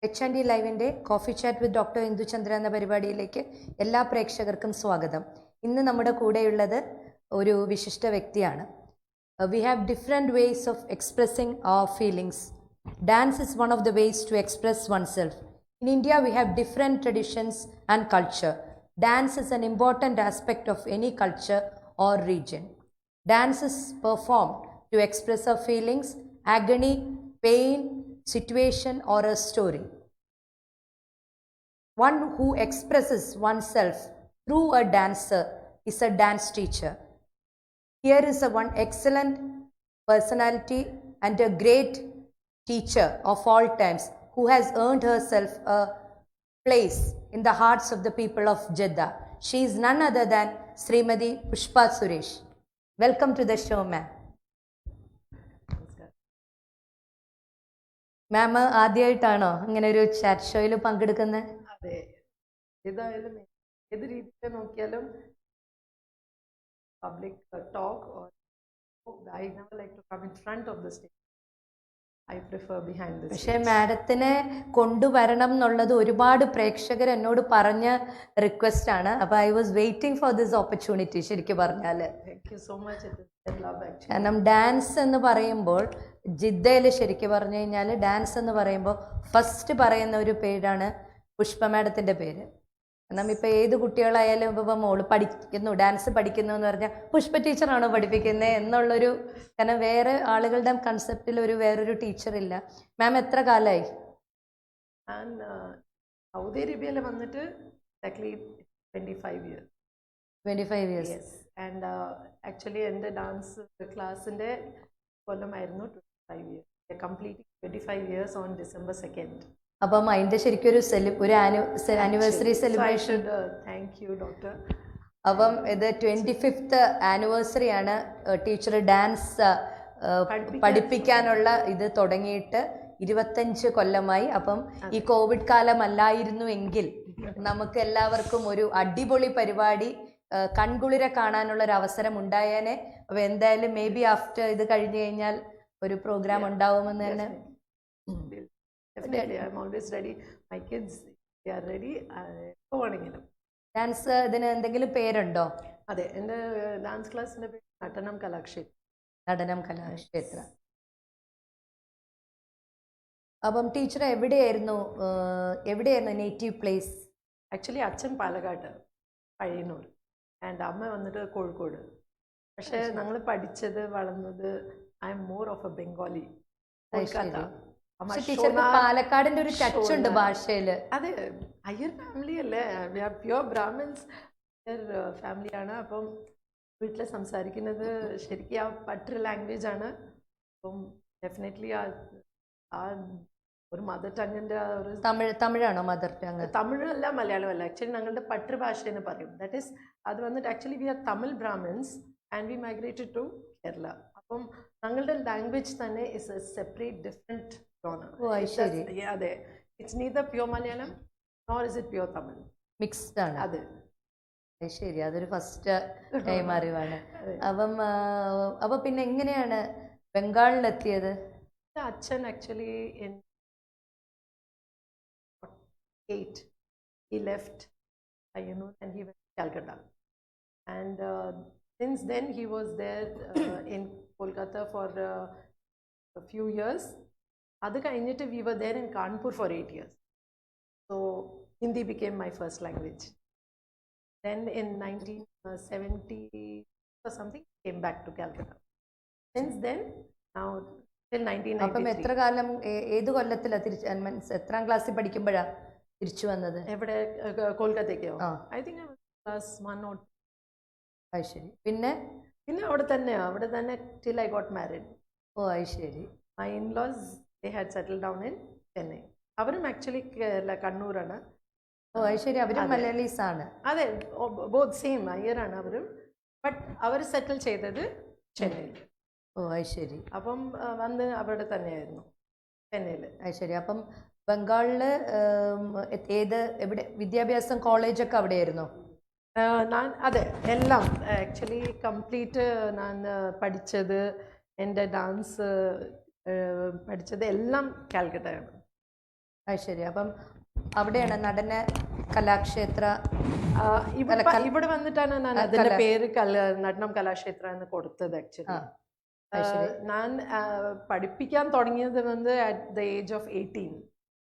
H&D ലൈവിൻ്റെ coffee chat with doctor Induchandra എന്ന പരിപാടിയിലേക്ക് എല്ലാ പ്രേക്ഷകർക്കും സ്വാഗതം. ഇന്ന് നമ്മുടെ കൂടെയുള്ളത് ഒരു വിശിഷ്ട വ്യക്തിയാണ്. We have different ways of expressing our feelings. Dance is one of the ways to express oneself. In India, we have different traditions and culture. Dance is an important aspect of any culture or region. Dance is performed to express our feelings, agony, pain, situation, or a story. One who expresses oneself through a dancer is a dance teacher. Here is one excellent personality and a great teacher of all times who has earned herself a place in the hearts of the people of Jeddah. She is none other than Srimati Pushpa Suresh. Welcome to the show, ma'am. മാം ആദ്യമായിട്ടാണോ ഇങ്ങനെ ഒരു chat ഷോയിൽ പങ്കെടുക്കുന്നത്? അതെ, ഏതായാലും ഏത് രീതിയിൽ നോക്കിയാലും public talk I never like to come in front of the stage. I prefer behind the stage. പക്ഷേ മാഡത്തിനെ കൊണ്ടുവരണം എന്നുള്ളത് ഒരുപാട് പ്രേക്ഷകർ എന്നോട് പറഞ്ഞ റിക്വസ്റ്റ് ആണ്. അപ്പോൾ I was waiting for this opportunity. ശരിക്കും പറഞ്ഞാൽ Thank you so much. It is love actually. കാരണം ഡാൻസ് എന്ന് പറയുമ്പോൾ ജിദ്ദയിൽ ശരിക്കും പറഞ്ഞു കഴിഞ്ഞാൽ ഡാൻസ് എന്ന് പറയുമ്പോൾ ഫസ്റ്റ് പറയുന്ന ഒരു പേരാണ് പുഷ്പ മാഡത്തിൻ്റെ പേര്. കാരണം ഇപ്പോൾ ഏത് കുട്ടികളായാലും ഇപ്പോൾ മോള് പഠിക്കുന്നു ഡാൻസ് പഠിക്കുന്നു എന്ന് പറഞ്ഞാൽ പുഷ്പ ടീച്ചറാണോ പഠിപ്പിക്കുന്നത് എന്നുള്ളൊരു, കാരണം വേറെ ആളുകളുടെ കൺസെപ്റ്റിൽ വേറൊരു ടീച്ചറില്ല. മാം എത്ര കാലമായി? ഞാൻ സൗദി അറേബ്യയിൽ വന്നിട്ട് exactly 25 years. 25 years. Yes. And actually എൻ്റെ ഡാൻസ് ക്ലാസ്സിൻ്റെ കൊല്ലമായിരുന്നു 25 years. Completing 25 years on December 2nd. അപ്പം അതിൻ്റെ ശരിക്കും ഒരു anniversary celebration. Thank you doctor. അപ്പം ഇത് 25th ആനിവേഴ്സറി ആണ് ടീച്ചർ ഡാൻസ് പഠിപ്പിക്കാനുള്ള ഇത് തുടങ്ങിയിട്ട് 25 കൊല്ലമായി. അപ്പം ഈ കോവിഡ് കാലമല്ലായിരുന്നുവെങ്കിൽ നമുക്ക് എല്ലാവർക്കും ഒരു അടിപൊളി പരിപാടി കൺകുളിരെ കാണാനുള്ള ഒരു അവസരം ഉണ്ടായേനെ. അപ്പോൾ എന്തായാലും മേ ബി ആഫ്റ്റർ ഇത് കഴിഞ്ഞു കഴിഞ്ഞാൽ ഒരു പ്രോഗ്രാം ഉണ്ടാവുമെന്ന് തന്നെ. Definitely, I'm always ready. My kids, they are ready. Dance ഇതിന് എന്തെങ്കിലും പേരുണ്ടോ? അതെ, എൻ്റെ ഡാൻസ് ക്ലാസ്സിൻ്റെ പേര് നടനം കലാക്ഷേത്ര. നടനം കലാക്ഷേത്ര. അപ്പം ടീച്ചർ എവിടെയായിരുന്നു നേറ്റീവ് പ്ലേസ്? ആക്ച്വലി അച്ഛൻ പാലക്കാട് പയ്യന്നൂർ ആൻഡ് അമ്മ വന്നിട്ട് കോഴിക്കോട്. പക്ഷേ ഞങ്ങൾ പഠിച്ചത് വളർന്നത് I am more of a Bengali. പാലക്കാടിന്റെ ഒരു ടച്ച് ഉണ്ട് ഭാഷയില്. അതെ, അയ്യർ ഫാമിലി അല്ലേ, പ്യുവർ ബ്രാഹ്മിൻസ് ഫാമിലിയാണ്. അപ്പം വീട്ടിൽ സംസാരിക്കുന്നത് ശരിക്കും ആ പട്ടർ ലാംഗ്വേജ് ആണ്. അപ്പം ഡെഫിനറ്റ്ലി ആ ഒരു മദർ ടങ്ങിൻ്റെ ഒരു തമിഴാണോ മദർ ടങ്? തമിഴല്ല, മലയാളമല്ല. ആക്ച്വലി ഞങ്ങളുടെ പട്ടർ ഭാഷ എന്ന് പറയും. ദാറ്റ് ഈസ് അത് വന്നിട്ട് actually we are Tamil Brahmins and we migrated to Kerala. അപ്പം ഞങ്ങളുടെ ലാംഗ്വേജ് തന്നെ is a separate different tone. അതെ, it's neither pure Malayalam nor is it pure Tamil, mixed ആണ്. അതെ ശരി, അതൊരു ഫസ്റ്റ് ടൈം അറിവാണ്. അപ്പം പിന്നെ എങ്ങനെയാണ് ബംഗാളിലെത്തിയത്? അച്ഛൻ actually in 8 he left Payyanur and he went to Calcutta, and since then he was there in Kolkata for a few years. Adu kayinittu we were there in Kanpur for 8 years. So Hindi became my first language. Then in 1970 or something came back to Calcutta. Since then now till 1993. അപ്പം എത്ര കാലം ഏത് കൊല്ലത്തിലാണ് തിരിച്ച് എത്രാം ക്ലാസ്സിൽ പഠിക്കുമ്പോഴാണ് തിരിച്ചു വന്നത്? എവിടെ? കൊൽക്കത്തയ്ക്കോ? I think class 1 or 2. അത് ശരി. പിന്നെ അവിടെ തന്നെ till I got married. ഓ അത് ശരി. My in-laws, they had settled down in Chennai. അവരും ആക്ച്വലി കണ്ണൂരാണ്. ഓ അത് ശരി, അവരും മലയാളീസ് ആണ്. അതെ, ബോത്ത് സെയിം അയ്യറാണ് അവരും. ബട്ട് അവർ സെറ്റിൽ ചെയ്തത് ചെന്നൈയിൽ. ഓ അത് ശരി. അപ്പം വന്ന് അവിടെ തന്നെയായിരുന്നു, ചെന്നൈയിൽ. അത് ശരി. അപ്പം ബംഗാളിൽ എവിടെ വിദ്യാഭ്യാസം, കോളേജൊക്കെ അവിടെയായിരുന്നോ? അതെ, എല്ലാം ആക്ച്വലി കംപ്ലീറ്റ് ഞാൻ പഠിച്ചത്, എൻ്റെ ഡാൻസ് പഠിച്ചത് എല്ലാം കാൽക്കട്ടയാണ്. അത് ശരി. അപ്പം അവിടെയാണ് നടന കലാക്ഷേത്ര. ഇവിടെ വന്നിട്ടാണ് ഞാൻ അതിന്റെ പേര് നടനം കലാക്ഷേത്ര എന്ന് കൊടുത്തത് ആക്ച്വലി. ഞാൻ പഠിപ്പിക്കാൻ തുടങ്ങിയത് വന്ന് at the age of 18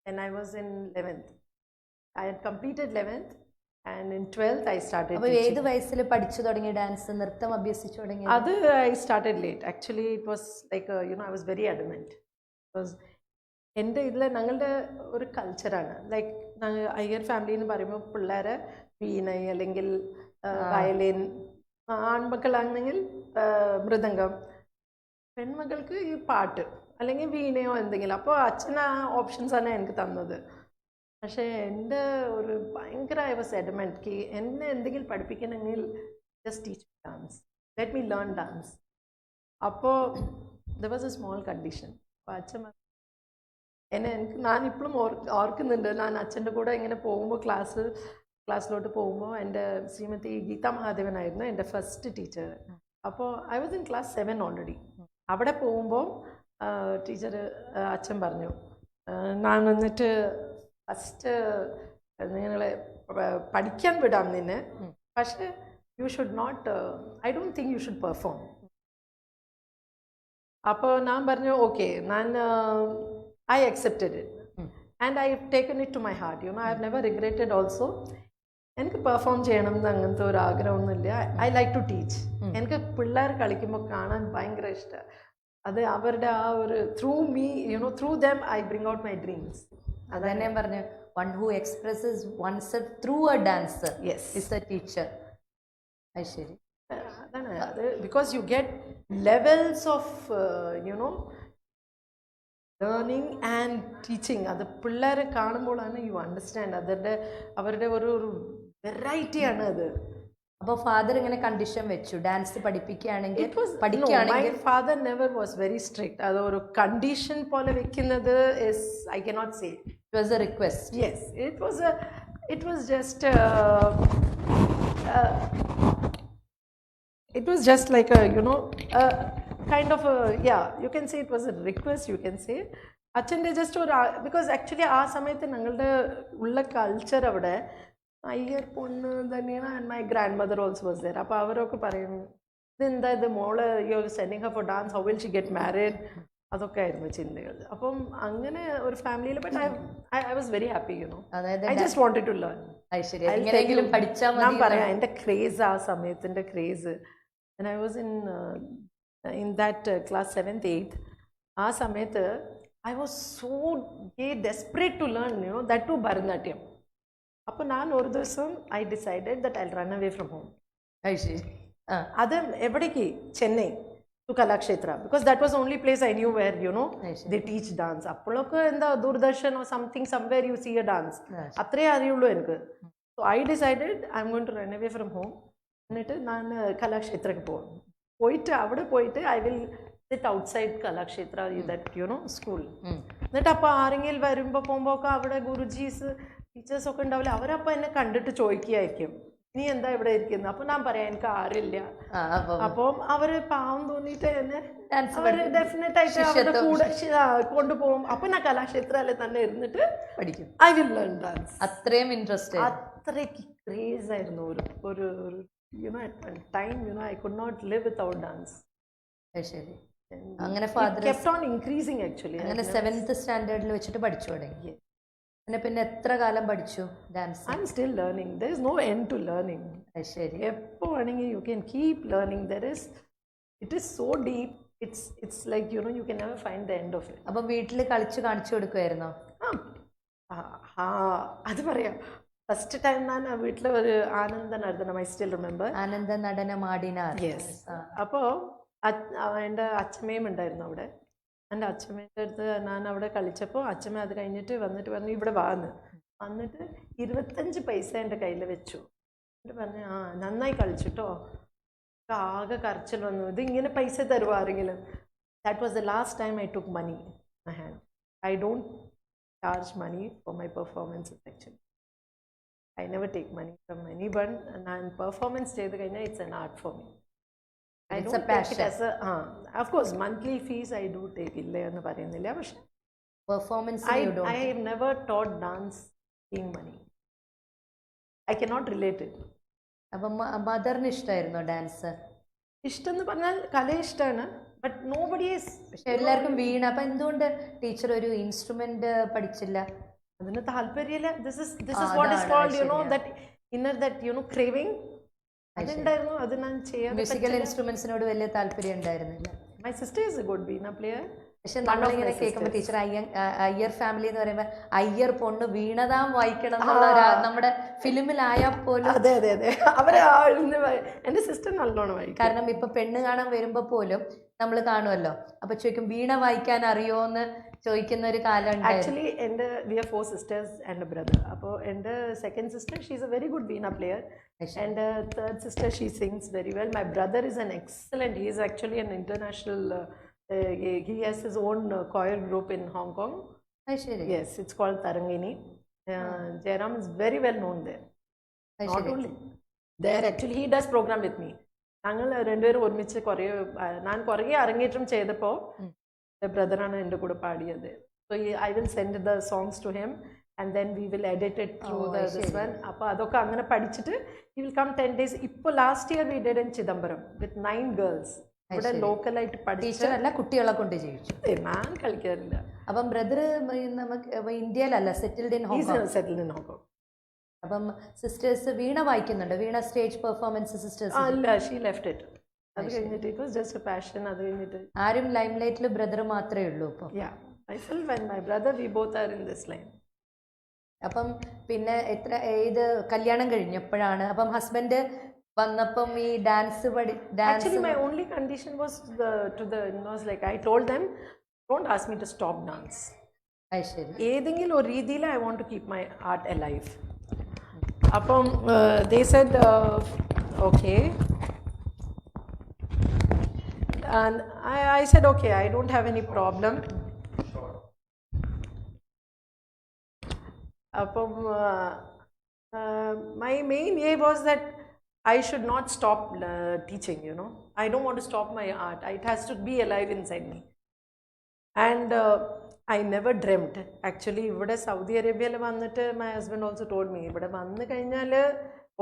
and I was in 11th. I had completed 11th and in 12th I started അപ്പോൾ teaching. ഏത് വയസ്സിൽ പഠിച്ചു തുടങ്ങി ഡാൻസ്, നൃത്തം അഭ്യസിച്ചു തുടങ്ങി? അത് I started late. Actually it was like I was very adamant. Because എൻ്റെ ഇതിൽ ഞങ്ങളുടെ ഒരു കൾച്ചറാണ്, ലൈക്ക് അയ്യർ ഫാമിലി എന്ന് പറയുമ്പോൾ പിള്ളേരെ വീണ അല്ലെങ്കിൽ വയലിൻ, ആൺമക്കളാണെങ്കിൽ മൃദംഗം, പെൺമക്കൾക്ക് ഈ പാട്ട് അല്ലെങ്കിൽ വീണയോ എന്തെങ്കിലും. അപ്പോൾ അച്ഛൻ ആ ഓപ്ഷൻസാണ് എനിക്ക് തന്നത്. പക്ഷേ എൻ്റെ ഒരു ഭയങ്കര ഐ വാസ് അഡമന്റ് എന്നെ എന്തെങ്കിലും പഠിപ്പിക്കണമെങ്കിൽ just teach dance, let me learn dance. അപ്പോൾ there was a small condition. അപ്പോൾ അച്ഛൻ ഞാനിപ്പോഴും ഓർക്കുന്നുണ്ട്, ഞാൻ അച്ഛൻ്റെ കൂടെ ഇങ്ങനെ പോകുമ്പോൾ ക്ലാസ്സിലോട്ട് പോകുമ്പോൾ എൻ്റെ ശ്രീമതി ഗീതാ മഹാദേവനായിരുന്നു എൻ്റെ ഫസ്റ്റ് ടീച്ചർ. അപ്പോൾ I was in class 7 already. അവിടെ പോകുമ്പോൾ ടീച്ചർ അച്ഛൻ പറഞ്ഞു, ഞാൻ വന്നിട്ട് ഫസ്റ്റ് നിങ്ങളെ പഠിക്കാൻ വിടാം നിന്നെ, പക്ഷേ you should not, I don't think you should perform. അപ്പോൾ ഞാൻ പറഞ്ഞു okay, I accepted it and I have taken it to my heart. I have never regretted also. എനിക്ക് പെർഫോം ചെയ്യണം എന്ന് അങ്ങനത്തെ ഒരു ആഗ്രഹമൊന്നുമില്ല. I like to teach. എനിക്ക് പിള്ളേർ കളിക്കുമ്പോൾ കാണാൻ ഭയങ്കര ഇഷ്ടം. അത് അവരുടെ ആ ഒരു through them I bring out my dreams. അതന്നെ ഞാൻ പറഞ്ഞു, one who expresses oneself through A dancer is A teacher. അത് ശരി. അതാണ് അത്. Because you get levels of learning and teaching. അത് പിള്ളേരെ കാണുമ്പോഴാണ് യു അണ്ടർസ്റ്റാൻഡ് അവരുടെ ഒരു വെറൈറ്റിയാണ് അത്. അപ്പോൾ ഫാദർ ഇങ്ങനെ കണ്ടീഷൻ വെച്ചു, ഡാൻസ് പഠിപ്പിക്കുകയാണെങ്കിൽ my father never was very strict. അത് ഒരു കണ്ടീഷൻ പോലെ വെക്കുന്നത് is I cannot say. It was a request. Yes, it was just like a kind of you can say it was a request, you can say. അച്ഛൻ്റെ just ഒരു because actually ആ സമയത്ത് ഞങ്ങളുടെ ഉള്ള കൾച്ചർ അവിടെ അയ്യർ പൊണ്ണ് തന്നെയാണ്. And my grandmother also was there. അപ്പോൾ അവരൊക്കെ പറയും, ഇതെന്താ ഇത് മോള്, you sending her for dance, how will she get married, അതൊക്കെ ആയിരുന്നു ചിന്തകൾ. അപ്പം അങ്ങനെ ഒരു ഫാമിലിയിൽ but I was very happy. I just wanted to learn. ഞാൻ പറയാം, എൻ്റെ ക്രേസ്, ആ സമയത്തിൻ്റെ craze. And I was in that class 7th 8th, ആ സമയത്ത് I was so desperate to learn, that too Bharatanatyam. അപ്പോൾ ഞാൻ ഒരു ദിവസം I decided that I'll run away from home. അത് എവിടേക്ക്? Chennai to Kalakshetra, because that was the only place I knew where they teach dance. അപ്പോഴൊക്കെ എന്താ Doordarshan or something, somewhere you see a dance, അത്രേ അറിയുള്ളൂ എനിക്ക്. So I decided I'm going to run away from home. എന്നിട്ട് ഞാൻ കലാക്ഷേത്രക്ക് പോകും. അവിടെ പോയിട്ട് I will sit outside Kalakshetra, that school. എന്നിട്ട് അപ്പോൾ ആരെങ്കിലും വരുമ്പോൾ പോകുമ്പോൾ ഒക്കെ അവിടെ ഗുരുജീസ് ടീച്ചേഴ്സൊക്കെ ഉണ്ടാവില്ല, അവരപ്പോൾ എന്നെ കണ്ടിട്ട് ചോദിക്കുകയായിരിക്കും, നീ എന്താ ഇവിടെ ഇരിക്കുന്നത്? അപ്പോൾ ഞാൻ പറയാം എനിക്ക് ആരില്ല. അപ്പം അവർ പാവം തോന്നിയിട്ട് എന്നെ ഡെഫിനറ്റ് ആയിട്ട് അവരുടെ കൂടെ കൊണ്ടുപോകും. അപ്പം ഞാൻ കലാക്ഷേത്രയിൽ തന്നെ ഇരുന്നിട്ട് പഠിക്കും. I will learn dance. അത്രയും ഇൻട്രസ്റ്റ്, അത്രയ്ക്ക് ക്രേസ് ആയിരുന്നു. ഒരു at time I could not live without dance. ശരി. അങ്ങനെ father kept on increasing actually. അങ്ങനെ 7th സ്റ്റാൻഡേർഡിൽ വെച്ചിട്ട് പഠിച്ചു തുടങ്ങി. പിന്നെ എത്ര കാലം പഠിച്ചു dance? I'm still learning. There is no end to learning. ശരി. എപ്പോൾ വേണമെങ്കിൽ you can keep learning. It is so deep. It's like you can never find the end of it. അപ്പോൾ വീട്ടിൽ കളിച്ച് കാണിച്ചു കൊടുക്കുമായിരുന്നോ? അത് പറയാം. ഫസ്റ്റ് ടൈം ഞാൻ വീട്ടിൽ ഒരു ആനന്ദ നടനം, I still remember. Ananda നടനമാടിനാർ. Yes. അപ്പോൾ എൻ്റെ അച്ഛമ്മയും ഉണ്ടായിരുന്നു അവിടെ. എൻ്റെ അച്ഛമ്മേൻ്റെ അടുത്ത് ഞാൻ അവിടെ കളിച്ചപ്പോൾ അച്ഛമ്മ അത് കഴിഞ്ഞിട്ട് വന്നിട്ട് പറഞ്ഞു ഇവിടെ വന്നിട്ട് 25 പൈസ എൻ്റെ കയ്യിൽ വെച്ചു. എന്നിട്ട് പറഞ്ഞു നന്നായി കളിച്ചിട്ടോ, ആകെ കരച്ചിൽ വന്നു, ഇതിങ്ങനെ പൈസ തരുമോ ആരെങ്കിലും? That was the last time I took money in my hand. I don't charge money for my performances actually. I never take money from anyone, and performance ചെയ്ത് കഴിഞ്ഞാൽ it's an art for me. I don't take it as a of course monthly fees I do take, ഇല്ല എന്ന് പറയുന്നില്ല, പക്ഷെ പെർഫോമൻസിന് you don't I have never taught dance being money. I cannot relate it. അപ്പം മദറിന് ഇഷ്ടമായിരുന്നോ dance? ഇഷ്ടം എന്ന് പറഞ്ഞാൽ കല ഇഷ്ടമാണ്, ബട്ട് നോബഡി ഈസ്. പക്ഷെ എല്ലാവർക്കും വീണ, അപ്പൊ എന്തുകൊണ്ട് ടീച്ചർ ഒരു ഇൻസ്ട്രുമെന്റ് പഠിച്ചില്ല? അതിന് താല്പര്യമില്ല. This is what is called you know that inner that you know craving. അതുണ്ടായിരുന്നു, അത് ഞാൻ ചെയ്യാൻ. മ്യൂസിക്കൽ ഇൻസ്ട്രുമെന്റ്സിനോട് വലിയ താല്പര്യം ഉണ്ടായിരുന്നില്ല. My sister is a good veena player. പക്ഷെ നമ്മളിങ്ങനെ കേൾക്കുമ്പോൾ ടീച്ചർ അയ്യർ ഫാമിലി എന്ന് പറയുമ്പോൾ അയ്യർ പൊണ്ണ് വീണതാം വായിക്കണം എന്നുള്ള നമ്മുടെ ഫിലിമിലായാൽ പോലും. അതെ അതെ അതെ, അവരെ എന്റെ സിസ്റ്റർ നല്ലോണം വായിക്കും. കാരണം ഇപ്പൊ പെണ്ണ് കാണാൻ വരുമ്പോ പോലും നമ്മൾ കാണുമല്ലോ, അപ്പൊ ചോദിക്കും വീണ വായിക്കാൻ അറിയോന്ന് ചോദിക്കുന്ന ഒരു കാലം. ആക്ച്വലി എൻ്റെ we are 4 sisters and a brother. അപ്പോൾ എൻ്റെ second sister she is a very good veena player, and third sister she sings very well. My brother is an excellent, he is actually an international. He has his own choir group in Hong Kong. Yes, it's called Tarangini. Jairam is very well known there. Not only there, actually he does program with me. ഞങ്ങൾ രണ്ടുപേരും ഒരുമിച്ച് ഞാൻ കുറേ അരങ്ങേറ്റം ചെയ്തപ്പോൾ ബ്രദറാണ് എൻ്റെ കൂടെ പാടിയത്. So I will send the songs to him and then we will edit it through this one. അപ്പോൾ അതൊക്കെ അങ്ങനെ പഠിച്ചിട്ട് he will come 10 days. ഇപ്പോൾ last year we did in Chidambaram with 9 girls. ഇവിടെ ലോക്കലായിട്ട് പഠിച്ചല്ല, കുട്ടികളെ കൊണ്ട് ചെയ്യിച്ചു. ഞാൻ കളിക്കാറില്ല. അപ്പം ബ്രദർ നമുക്ക് ഇന്ത്യയിലല്ല, സെറ്റിൽഡ് ഇൻ ഹോങ്കോങ്. അപ്പം സിസ്റ്റേഴ്സ് വീണ വായിക്കുന്നുണ്ട്, വീണ സ്റ്റേജ് പെർഫോമൻസ് സിസ്റ്റേഴ്സ് അല്ല, ഷീ ലെഫ്റ്റ് ഇറ്റ്. അത് കഴിഞ്ഞിട്ട് it was just A passion. അത് കഴിഞ്ഞിട്ട് ആരും ലൈം ലൈറ്റിൽ ബ്രദർ മാത്രമേ ഉള്ളൂ ഇപ്പോൾ. myself and my brother, we both are in this line. അപ്പം പിന്നെ ഏത് കല്യാണം കഴിഞ്ഞപ്പോഴാണ് അപ്പം ഹസ്ബൻഡ് വന്നപ്പം ഈ dance Actually, my only condition was to the in-laws, like I told them, don't ask me to stop dance. ശരി. ഏതെങ്കിലും ഒരു രീതിയിൽ I want to keep my art alive. അപ്പം they said okay, and I said okay, I don't have any problem. അപ്പം my main aim was that I should not stop teaching, you know. I don't want to stop my art. It has to be alive inside me. And I never dreamt. Actually, ഇവിടെ Saudi അറേബ്യയിൽ വന്നിട്ട് my husband also told me, ഇവിടെ വന്നു കഴിഞ്ഞാൽ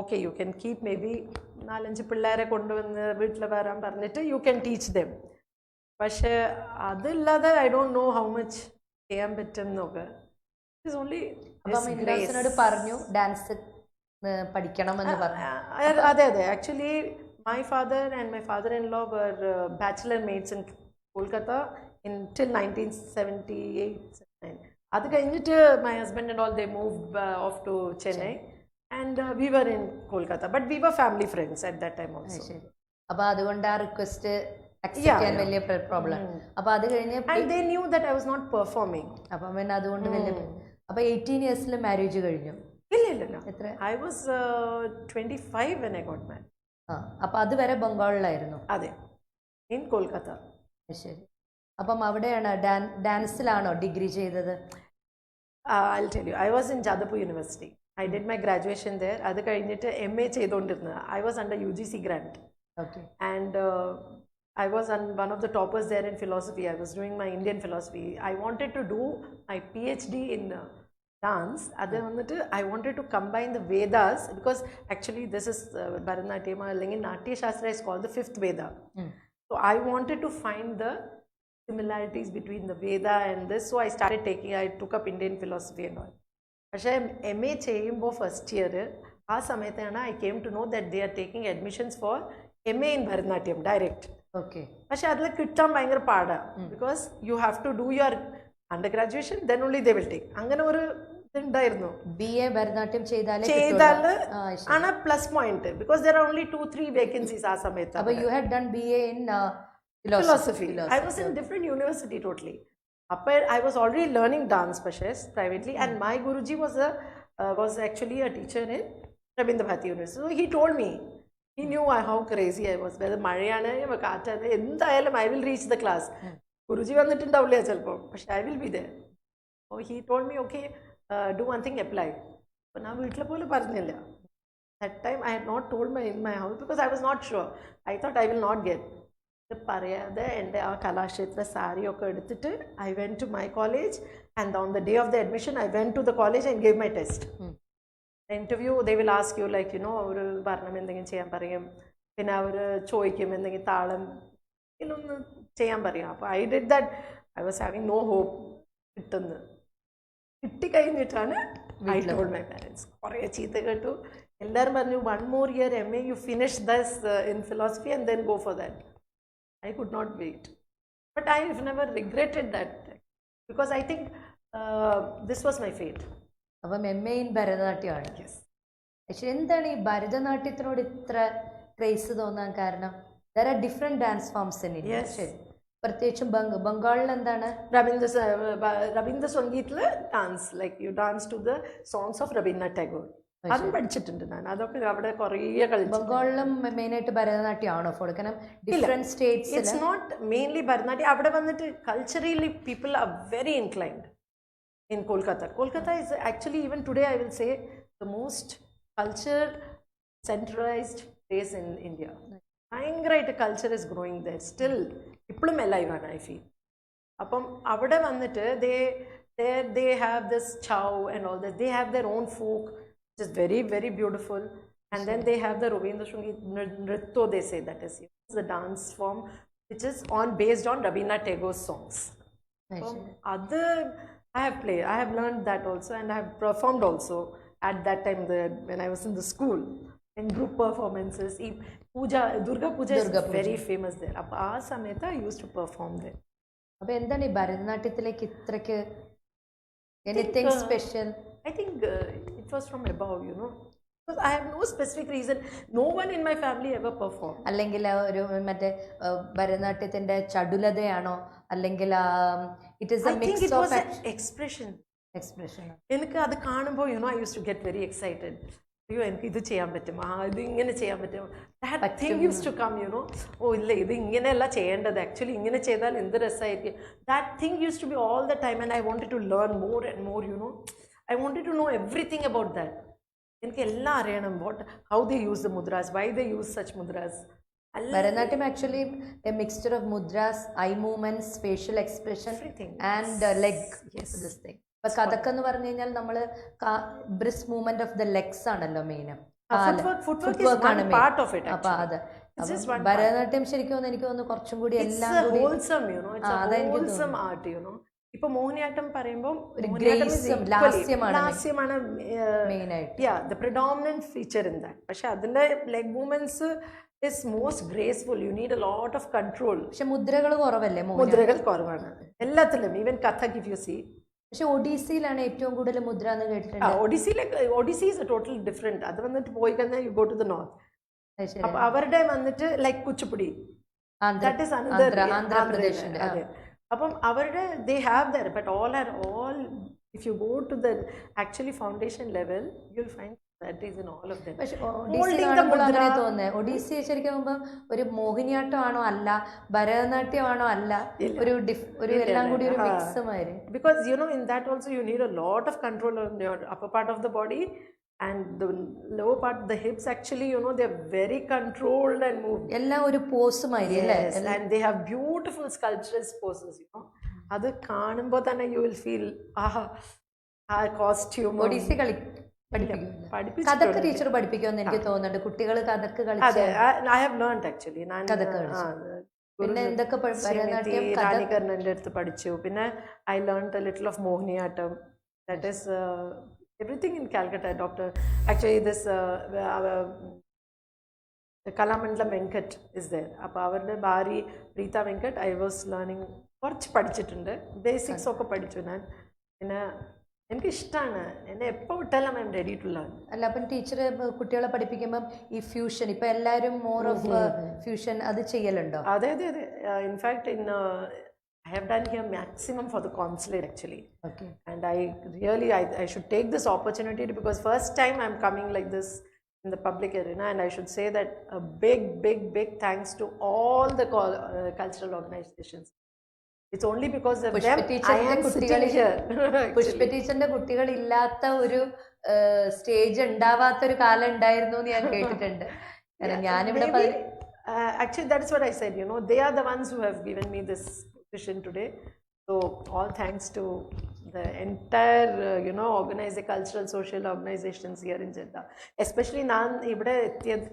okay, you can keep maybe 4-5 പിള്ളേരെ കൊണ്ടുവന്ന് വീട്ടിൽ വരാൻ പറഞ്ഞിട്ട് you can teach them. പക്ഷേ അതില്ലാതെ I don't know how much ചെയ്യാൻ പറ്റും എന്നൊക്കെ. It's only പറഞ്ഞു ഡാൻസ് പഠിക്കണമെന്ന് പറഞ്ഞു. അതെ അതെ, actually my father and my father-in-law were bachelor mates in Kolkata till 1978. അത് കഴിഞ്ഞിട്ട് my husband and all, they moved off to Chennai, and we were in Kolkata, but we were family friends at that time also. അപ്പോൾ അതുകൊണ്ട് ആ request accept ചെയ്യാൻ വലിയ problem. അപ്പോൾ അത് കഴിഞ്ഞ് and they knew that I was not performing. അപ്പം പിന്നെ അതുകൊണ്ട് വലിയ. അപ്പോൾ 18 years മാരേജ് കഴിഞ്ഞു? ഇല്ല, എത്ര? I was 25 when I got married. അപ്പോൾ അതുവരെ ബംഗാളിലായിരുന്നു? അതെ, in Kolkata. ശരി. അപ്പം അവിടെയാണ് ഡാൻസിലാണോ ഡിഗ്രി ചെയ്തത്? I'll tell you, I was in Jadavpur University. I did my graduation there. അത് കഴിഞ്ഞിട്ട് MA ചെയ്തുകൊണ്ടിരുന്നത്. I was under UGC grant. Okay. And I was one of the toppers there in philosophy. I was doing my Indian philosophy. I wanted to do my PhD in dance. അത് വന്നിട്ട് I wanted to combine the Vedas, because actually this is Bharatanatyam അല്ലെങ്കിൽ Natyashastra is called the 5th Veda. So I wanted to find the similarities between the Veda and this. So I took up Indian philosophy and all. പക്ഷേ MA ചെയ്യുമ്പോൾ first year ആ സമയത്താണ് I came to know that they are taking admissions for MA in Bharatanatyam direct. Okay. പക്ഷെ അതിൽ കിട്ടാൻ ഭയങ്കര പാടാണ്, because you have to do your undergraduation, then only they will take. അങ്ങനെ ഒരു ഇതുണ്ടായിരുന്നു. BA ഭരതനാട്യം ചെയ്താൽ ആണ് plus point, because there are only 2-3 vacancies ആ സമയത്ത്. അപ്പോൾ you had done BA in philosophy. I was in different university totally. I was already learning dance privately, and my Guruji was actually a teacher in Rabindra Bharati University. So he told me, he knew how crazy I was. Whether Mariana or Katana, I will reach the class. Guruji vannittundavilla chelpo, but I will be there. So he told me, okay, do one thing, apply. But now veetla pole parnilla. That time I had not told in my house, because I was not sure. I thought I will not get. ഇത് പറയാതെ എൻ്റെ ആ കലാക്ഷേത്ര സാരിയൊക്കെ എടുത്തിട്ട് I went to my college and on the day of the admission I went to the college and gave my test. Interview they will ask you like അവർ വർണ്ണം എന്തെങ്കിലും ചെയ്യാൻ പറയും, പിന്നെ അവർ ചോദിക്കും എന്തെങ്കിലും താളം ഇതിലൊന്ന് ചെയ്യാൻ പറയും. അപ്പോൾ I did that. I was having no hope കിട്ടുന്നത്. കിട്ടിക്കഴിഞ്ഞിട്ടാണ് ഐ ടോൾഡ് മൈ പാരൻസ്. കുറേ ചീത്ത കേട്ടു. എല്ലാവരും പറഞ്ഞു 1 more year MA, you finish this in philosophy and then go for that. I could not wait. But I have never regretted that because I think this was my fate. അപ്പം MA in ഭരതനാട്യമാണ്. Yes. പക്ഷെ എന്താണ് ഈ ഭരതനാട്യത്തിനോട് ഇത്ര craze തോന്നാൻ കാരണം? There are different dance forms in India. ശരി, പ്രത്യേകിച്ചും ബംഗാളിൽ എന്താണ് രവീന്ദ്ര സംഗീതിൽ dance like you dance to the songs of Rabindranath Tagore. അതും പഠിച്ചിട്ടുണ്ട് ഞാൻ. അതൊക്കെ അവിടെ കുറേ കളിച്ചു. ബംഗാളിലും മെയിനായിട്ട് ഭരതനാട്യമാണോ ഫോളോ? കാരണം different states. It's not mainly Bharatanatyam. അവിടെ വന്നിട്ട് culturally people are very inclined in Kolkata. Kolkata is actually, even today I will say, the most culture centralized place in India. ഭയങ്കരമായിട്ട് culture is growing there. Still ഇപ്പോഴും alive ആണ് I feel. അപ്പം അവിടെ വന്നിട്ട് they have this chow and all that. They have their own folk which is very very beautiful. And then they have the Rabindra Sangeet Nritto, they say, that is the dance form which is based on Rabindranath Tagore's songs. Other I have learned that also, and I have performed also at that time when I was in the school in group performances. Durga Puja is very famous there. Appo aa samayatha I used to perform there. അപ്പോൾ എന്താണ് ഈ ഭരതനാട്യത്തിലേക്ക് ഇത്രയ്ക്ക് anything special? I think it was from above, because I have no specific reason. No one in my family ever performed. അല്ലെങ്കിൽ ഒരു മറ്റേ ഭരതനാട്യത്തിന്റെ ചടുലതയാണോ, അല്ലെങ്കിൽ it is A mix of expression. എനിക്ക് അത് കാണുമ്പോൾ I used to get very excited. അയ്യോ എനിക്ക് ഇത് ചെയ്യാൻ പറ്റും, ഇത് ഇങ്ങനെ ചെയ്യാൻ പറ്റും. That thing used to come, ഓ ഇല്ല ഇത് ഇങ്ങനെയല്ല ചെയ്യേണ്ടത്, ആക്ച്വലി ഇങ്ങനെ ചെയ്താൽ എന്ത് രസമായിരിക്കും. That thing used to be all the time, and I wanted to learn more and more. I wanted to know everything about that. എനിക്ക് എല്ലാം അറിയണം. how they use the mudras, why they use such mudras. Bharatanatyam actually a mixture of mudras, eye movements, facial expression, everything, and leg. Yes, this thing. But Kathak എന്ന് പറഞ്ഞു കഴിഞ്ഞാൽ നമ്മൾ brisk movement of the legs ആണല്ലോ main. Footwork is one part of it. അപ്പോൾ അത് ഭരതനാട്യം ശരിക്കും എനിക്ക് തോന്നുന്നു കുറച്ചും കൂടി എല്ലാം കൂടി wholesome, it's a wholesome art. ഇപ്പൊ മോഹിനിയാട്ടം പറയുമ്പോൾ ലാസ്യമാണ് the predominant feature in that. പക്ഷെ അതിന്റെ leg movements is most graceful. You need a lot of control. പക്ഷെ മുദ്രകൾ കുറവല്ലേ? മുദ്രകൾ കുറവാണ് എല്ലാത്തിലും. Even Kathak if you see. പക്ഷെ ഒഡീസിയിലാണ് ഏറ്റവും കൂടുതൽ മുദ്ര എന്ന് കേട്ടിട്ടുണ്ട്. Odissi is a total different. അത് വന്നിട്ട് പോയി കഴിഞ്ഞാൽ you go to the north. അപ്പൊ അവരുടെ വന്നിട്ട് like Kuchipudi, that is another ആന്ധ്രാപ്രദേശിന്റെ. അപ്പം അവരുടെ they have there, but all if you go to the actually foundation level you'll find that is in all of them. പക്ഷെ ഒഡീസി ശരിക്കും ഒരു മോഹിനിയാട്ടമാണോ അല്ല, ഭരതനാട്യമാണോ അല്ല, ഒരു എല്ലാം കൂടി ഒരു മിക്സ് മാതിരി. Because in that also you need a lot of control on your upper part of the body, and the lower part, the hips actually they're very controlled and moved. എല്ലാം ഒരു പോസ് മാതിരി അല്ലേ? And they have beautiful sculptural poses. അത് കാണുമ്പോൾ തന്നെ you will feel ആ costume. Odissi കഥക്ക് teacher പഠിപ്പിക്കുമെന്ന് എനിക്ക് തോന്നുന്നുണ്ട്. കുട്ടികൾ കഥക്ക് കളിച്ച് I have learned actually. പിന്നെ എന്തൊക്കെ ഭരതനാട്യം രാണികർണന്റെ അടുത്ത് പഠിച്ചു. പിന്നെ I learned a little of Mohiniyattam. That is everything in Calcutta. Actually this Kalamandalam Venkat is there. അപ്പോൾ അവരുടെ ഭാര്യ Preetha Venkat I was learning കുറച്ച് പഠിച്ചിട്ടുണ്ട്. ബേസിക്സ് ഒക്കെ പഠിച്ചു ഞാൻ. പിന്നെ എനിക്ക് ഇഷ്ടമാണ്. എന്നെ എപ്പോൾ വിട്ടാലും I am ready to learn. അല്ല, അപ്പം ടീച്ചർ കുട്ടികളെ പഠിപ്പിക്കുമ്പം ഈ ഫ്യൂഷൻ, ഇപ്പം എല്ലാവരും മോർ ഓഫ് ഫ്യൂഷൻ അത് ചെയ്യലുണ്ടോ? അതെ. In fact I have done here maximum for the consulate actually. Okay. And I should take this opportunity because first time I'm coming like this in the public arena, and I should say that a big thanks to all the cultural organizations. It's only because of them I am sitting here. Pushpa ടീച്ചറിന്റെ കുട്ടികൾ ഇല്ലാത്ത ഒരു stage ഉണ്ടാവാത്തൊരു കാലം ഉണ്ടായിരുന്നു എന്ന് ഞാൻ കേട്ടിട്ടുണ്ട്. ഞാനിവിടെ Actually, that is what I said. You know, they are the ones who have given me this position today. So all thanks to the entire, cultural, social organizations here in Jeddah. Especially nan ഇവിടെ എത്തിയത്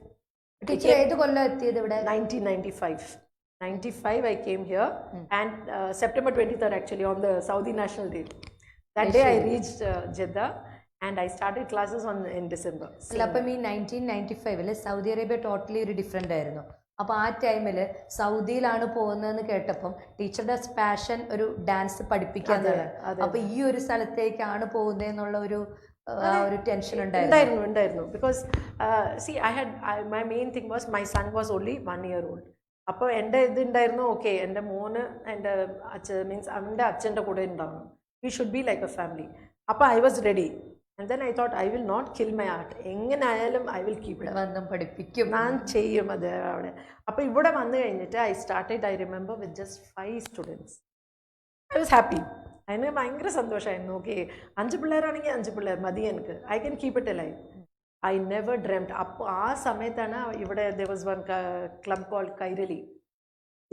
teacher ഏത് കൊല്ലം എത്തിയത് ഇവിടെ? 1995. 95 I came here, and September 23rd actually, on the Saudi National Day. That day I reached Jeddah, and I started classes in December. അല്ല, അപ്പം ഈ 1995 Saudi Arabia totally ഒരു different ആയിരുന്നു. അപ്പോൾ ആ ടൈമിൽ സൗദിയിലാണ് പോകുന്നതെന്ന് കേട്ടപ്പം ടീച്ചറുടെ പാഷൻ ഒരു ഡാൻസ് പഠിപ്പിക്കാന്നുള്ളതാണ്. അപ്പൊ ഈ ഒരു സ്ഥലത്തേക്കാണ് പോകുന്നതെന്നുള്ള ഒരു ടെൻഷൻ ഉണ്ടായിരുന്നു. Because see, my main thing was my son was only 1 year old. അപ്പോൾ എൻ്റെ ഇതുണ്ടായിരുന്നു, ഓക്കെ എൻ്റെ മോന് എൻ്റെ മീൻസ് അവൻ്റെ അച്ഛൻ്റെ കൂടെ ഉണ്ടാവണം. We should be like a family. അപ്പോൾ I was ready. And then I thought, I will not kill my art. എങ്ങനെയായാലും I will keep it. പഠിപ്പിക്കും, ഞാൻ ചെയ്യും അത് അവിടെ. അപ്പോൾ ഇവിടെ വന്നു കഴിഞ്ഞിട്ട് I started, I remember, with just 5 students. I was happy. അതിന് ഭയങ്കര സന്തോഷമായിരുന്നു. ഓക്കെ, 5 പിള്ളേരാണെങ്കിൽ 5 പിള്ളേർ മതി എനിക്ക്. I can keep it alive. I never dreamt. അപ്പോൾ ആ സമയത്താണ് ഇവിടെ there was one club called Kairali.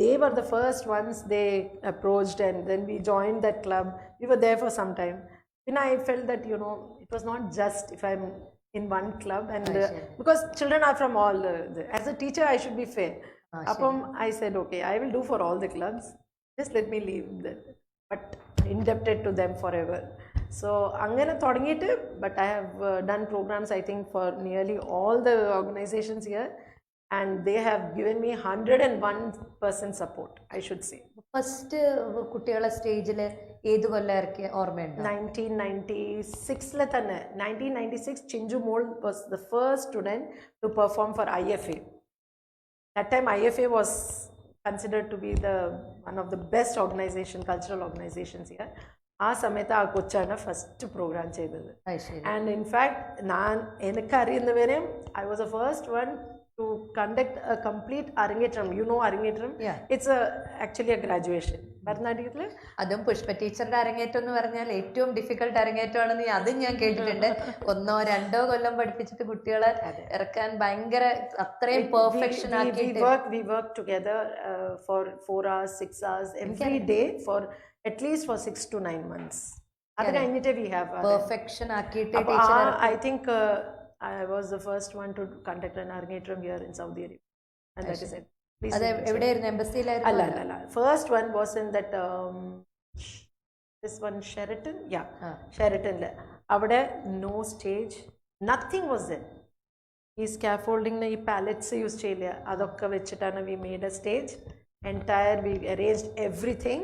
They were the first ones they approached, and then we joined that club. We were there for some time. Then I felt that, it was not just if I'm in one club, and because children are from all as a teacher I should be fair. I said, okay, I will do for all the clubs, just let me leave them, but indebted to them forever. So angana thodangittu, but I have done programs, I think, for nearly all the organizations here, and they have given me 101% support, I should say. First കുട്ടികളെ സ്റ്റേജിൽ ഏത് കൊല്ലം ഇറക്കിയ ഓർമ്മയുണ്ട്? 1996 തന്നെ. 1996 Chinju Mol was the first student to perform for IFA. That time IFA was considered to be one of the best cultural organizations here. ആ സമയത്ത് ആ കൊച്ചാണ് first programme ചെയ്തത്. ആൻഡ് ഇൻഫാക്ട് എനിക്ക് അറിയുന്നവരെയും I was the first one to conduct a complete അരങ്ങേറ്റം. You know അരങ്ങേറ്റം? It's actually a graduation. ഭരതനാട്യത്തിൽ അതും പുഷ്പ ടീച്ചറുടെ അരങ്ങേറ്റം എന്ന് പറഞ്ഞാൽ ഏറ്റവും ഡിഫിക്കൽട്ട് അരങ്ങേറ്റമാണെന്ന് അതും ഞാൻ കേട്ടിട്ടുണ്ട്. 1-2 കൊല്ലം പഠിപ്പിച്ചിട്ട് കുട്ടികളെ ഇറക്കാൻ ഭയങ്കര അത്രയും പെർഫെക്ഷൻ ആക്കിയിട്ട് we work together for 4 hours, 6 hours every day for at least for 6 to 9 months. അത് കഴിഞ്ഞിട്ട് we have പെർഫെക്ഷൻ ആക്കിയിട്ട് teacher. I think I was the first one to conduct an Arangetram here in Saudi Arabia, and that is it. എവിടെയായിരുന്നു? എംബസിയിലായിരുന്നു? അല്ല. First one was in that this one Sheraton. Sheraton. അവിടെ no stage, nothing was there. ഈ scaffolding ഈ palettes use ചെയ്യില്ല, അതൊക്കെ വെച്ചിട്ടാണ് we made a stage. We arranged everything.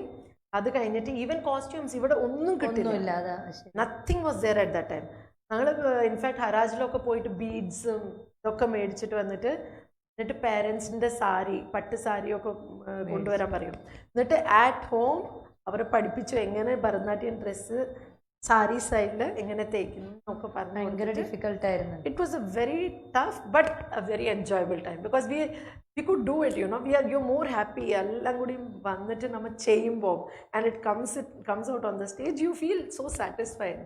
അത് കഴിഞ്ഞിട്ട് ഈവൻ കോസ്റ്റ്യൂംസ് ഇവിടെ ഒന്നും കിട്ടില്ല. Nothing was there at that time. ഞങ്ങൾ ഇൻഫാക്ട് ഹരാജിലൊക്കെ പോയിട്ട് ബീഡ്സും ഇതൊക്കെ മേടിച്ചിട്ട് എന്നിട്ട് പേരൻസിൻ്റെ സാരി, പട്ട് സാരിയൊക്കെ കൊണ്ടുവരാൻ പറയും. എന്നിട്ട് അറ്റ് ഹോം അവരെ പഠിപ്പിച്ചു എങ്ങനെ ഭരതനാട്യം ഡ്രസ്സ് സാരി സ്റ്റൈലിൽ എങ്ങനെ തേക്കുന്നു എന്നൊക്കെ പറഞ്ഞു. ഭയങ്കര ഡിഫിക്കൽട്ടായിരുന്നു. It was a very tough but a very enjoyable time, because we could do it, you're more happy. എല്ലാം കൂടി വന്നിട്ട് നമ്മൾ ചെയ്യുമ്പോൾ and it comes out on the stage, you feel so satisfied.